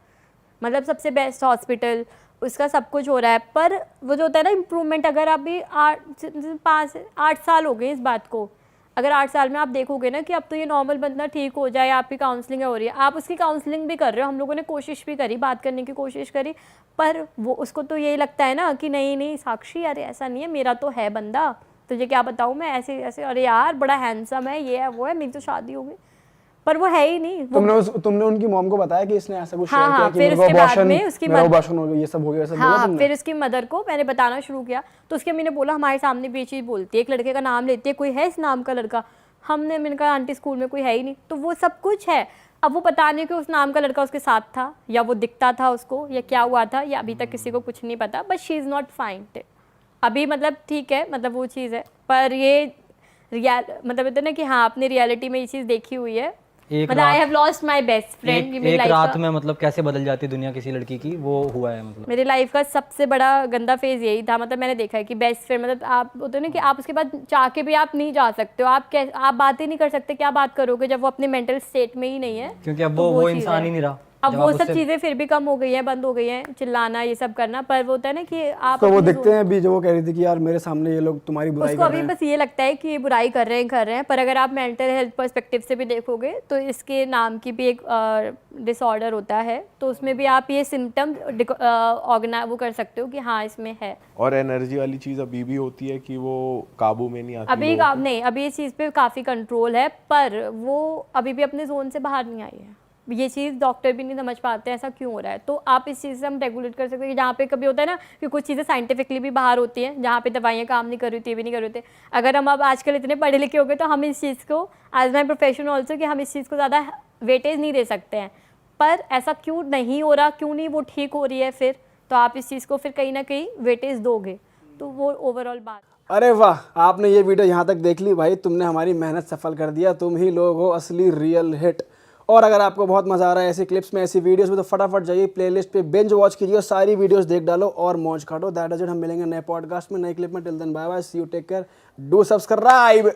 मतलब सबसे बेस्ट हॉस्पिटल, उसका सब कुछ हो रहा है। पर वो जो होता है ना इम्प्रूवमेंट, अगर अभी 8 साल हो गए इस बात को, अगर 8 साल में आप देखोगे ना कि अब तो ये नॉर्मल बंदा ठीक हो जाए, आपकी काउंसलिंग हो रही है, आप उसकी काउंसलिंग भी कर रहे हो, हम लोगों ने कोशिश भी करी, बात करने की कोशिश करी, पर वो उसको तो यही लगता है ना कि नहीं नहीं साक्षी, अरे ऐसा नहीं है, मेरा तो है बंदा, तुझे क्या बताऊँ मैं, ऐसे ऐसे, अरे यार बड़ा हैंडसम है, ये है वो है, मेरी तो शादी हो गई। पर वो है ही नहीं। तुमने उनकी मॉम को बताया कि इसने ऐसा कुछ हाँ, शेयर किया हाँ, कि फिर मेरे को उसके बाद अबॉर्शन, में उसकी मेरा अबॉर्शन हो गया, ये सब हो गया, सब बोला हाँ, तुमने? फिर उसकी मदर को मैंने बताना शुरू किया, तो उसकी अम्मी ने बोला हमारे सामने भी ये चीज़ बोलती है, एक लड़के का नाम लेती है, कोई है इस नाम का लड़का? मैंने कहा आंटी स्कूल में कोई है ही नहीं। तो वो सब कुछ है। अब वो पता नहीं कि उस नाम का लड़का उसके साथ था, या वो दिखता था उसको, या क्या हुआ था, या अभी तक किसी को कुछ नहीं पता। But she is not fine अभी, मतलब ठीक है, मतलब वो चीज़ है। पर ये मतलब कहते हैं ना कि हाँ, अपनी रियलिटी में ये चीज़ देखी हुई है। मतलब I have lost my best friend. एक रात में मतलब कैसे बदल जाती दुनिया किसी लड़की की, वो हुआ है। मतलब मेरी लाइफ का सबसे बड़ा गंदा फेज यही था। मतलब मैंने देखा है कि बेस्ट फ्रेंड, मतलब आप होते ना कि आप उसके बाद चाह के भी आप नहीं जा सकते हो, आप बात ही नहीं कर सकते, क्या बात करोगे जब वो अपने मेंटल स्टेट में ही नहीं है। क्योंकि अब वो इंसान ही नहीं रहा। अब जब वो आप सब उससे- चीज़ें फिर भी कम हो गई हैं, बंद हो गई हैं, चिल्लाना ये सब करना, पर वो होता है ना कि आप तो वो अपनी दिखते हैं अभी जो वो कह रही थी कि यार मेरे सामने ये लोग तुम्हारी बुराई उसको कर अभी रहे हैं। बस ये लगता है कि ये बुराई कर रहे हैं, पर अगर आप मेंटल हेल्थ पर्सपेक्टिव से भी देखोगे तो इसके नाम की भी एक डिसऑर्डर होता है, तो उसमें भी आप ये सिम्टम वो कर सकते हो कि हाँ इसमें है। और एनर्जी वाली चीज़ अभी भी होती है कि वो काबू में नहीं आती अभी लोगों को? नहीं, अभी इस चीज़ पे काफ़ी कंट्रोल है, पर वो अभी भी अपने जोन से बाहर नहीं आई है। ये चीज़ डॉक्टर भी नहीं समझ पाते हैं ऐसा क्यों हो रहा है, तो आप इस चीज़ से हम रेगुलेट कर सकते हैं कि जहाँ पे कभी होता है ना कि कुछ चीज़ें साइंटिफिकली भी बाहर होती हैं, जहाँ पे दवाइयाँ काम नहीं कर रही होती, ये भी नहीं कर रहे होते। अगर हम अब आजकल इतने पढ़े लिखे हो गए तो हम इस चीज़ को एज माई प्रोफेशन ऑल्सो कि हम इस चीज़ को ज़्यादा वेटेज नहीं दे सकते हैं, पर ऐसा क्यों नहीं हो रहा, क्यों नहीं वो ठीक हो रही है, फिर तो आप इस चीज़ को फिर कहीं ना कहीं वेटेज दोगे, तो वो ओवरऑल बात। अरे वाह, आपने ये वीडियो यहाँ तक देख ली भाई, तुमने हमारी मेहनत सफल कर दिया, तुम ही लोग हो असली रियल हिट। और अगर आपको बहुत मजा आ रहा है ऐसी क्लिप्स में, ऐसी वीडियोस में, तो फटाफट जाइए प्लेलिस्ट पे बिंज वॉच कीजिए और सारी वीडियोस देख डालो और मौज काटो। दैट इज इट, हम मिलेंगे नए पॉडकास्ट में, नए क्लिप में। Till then bye bye, see you, take care, do subscribe.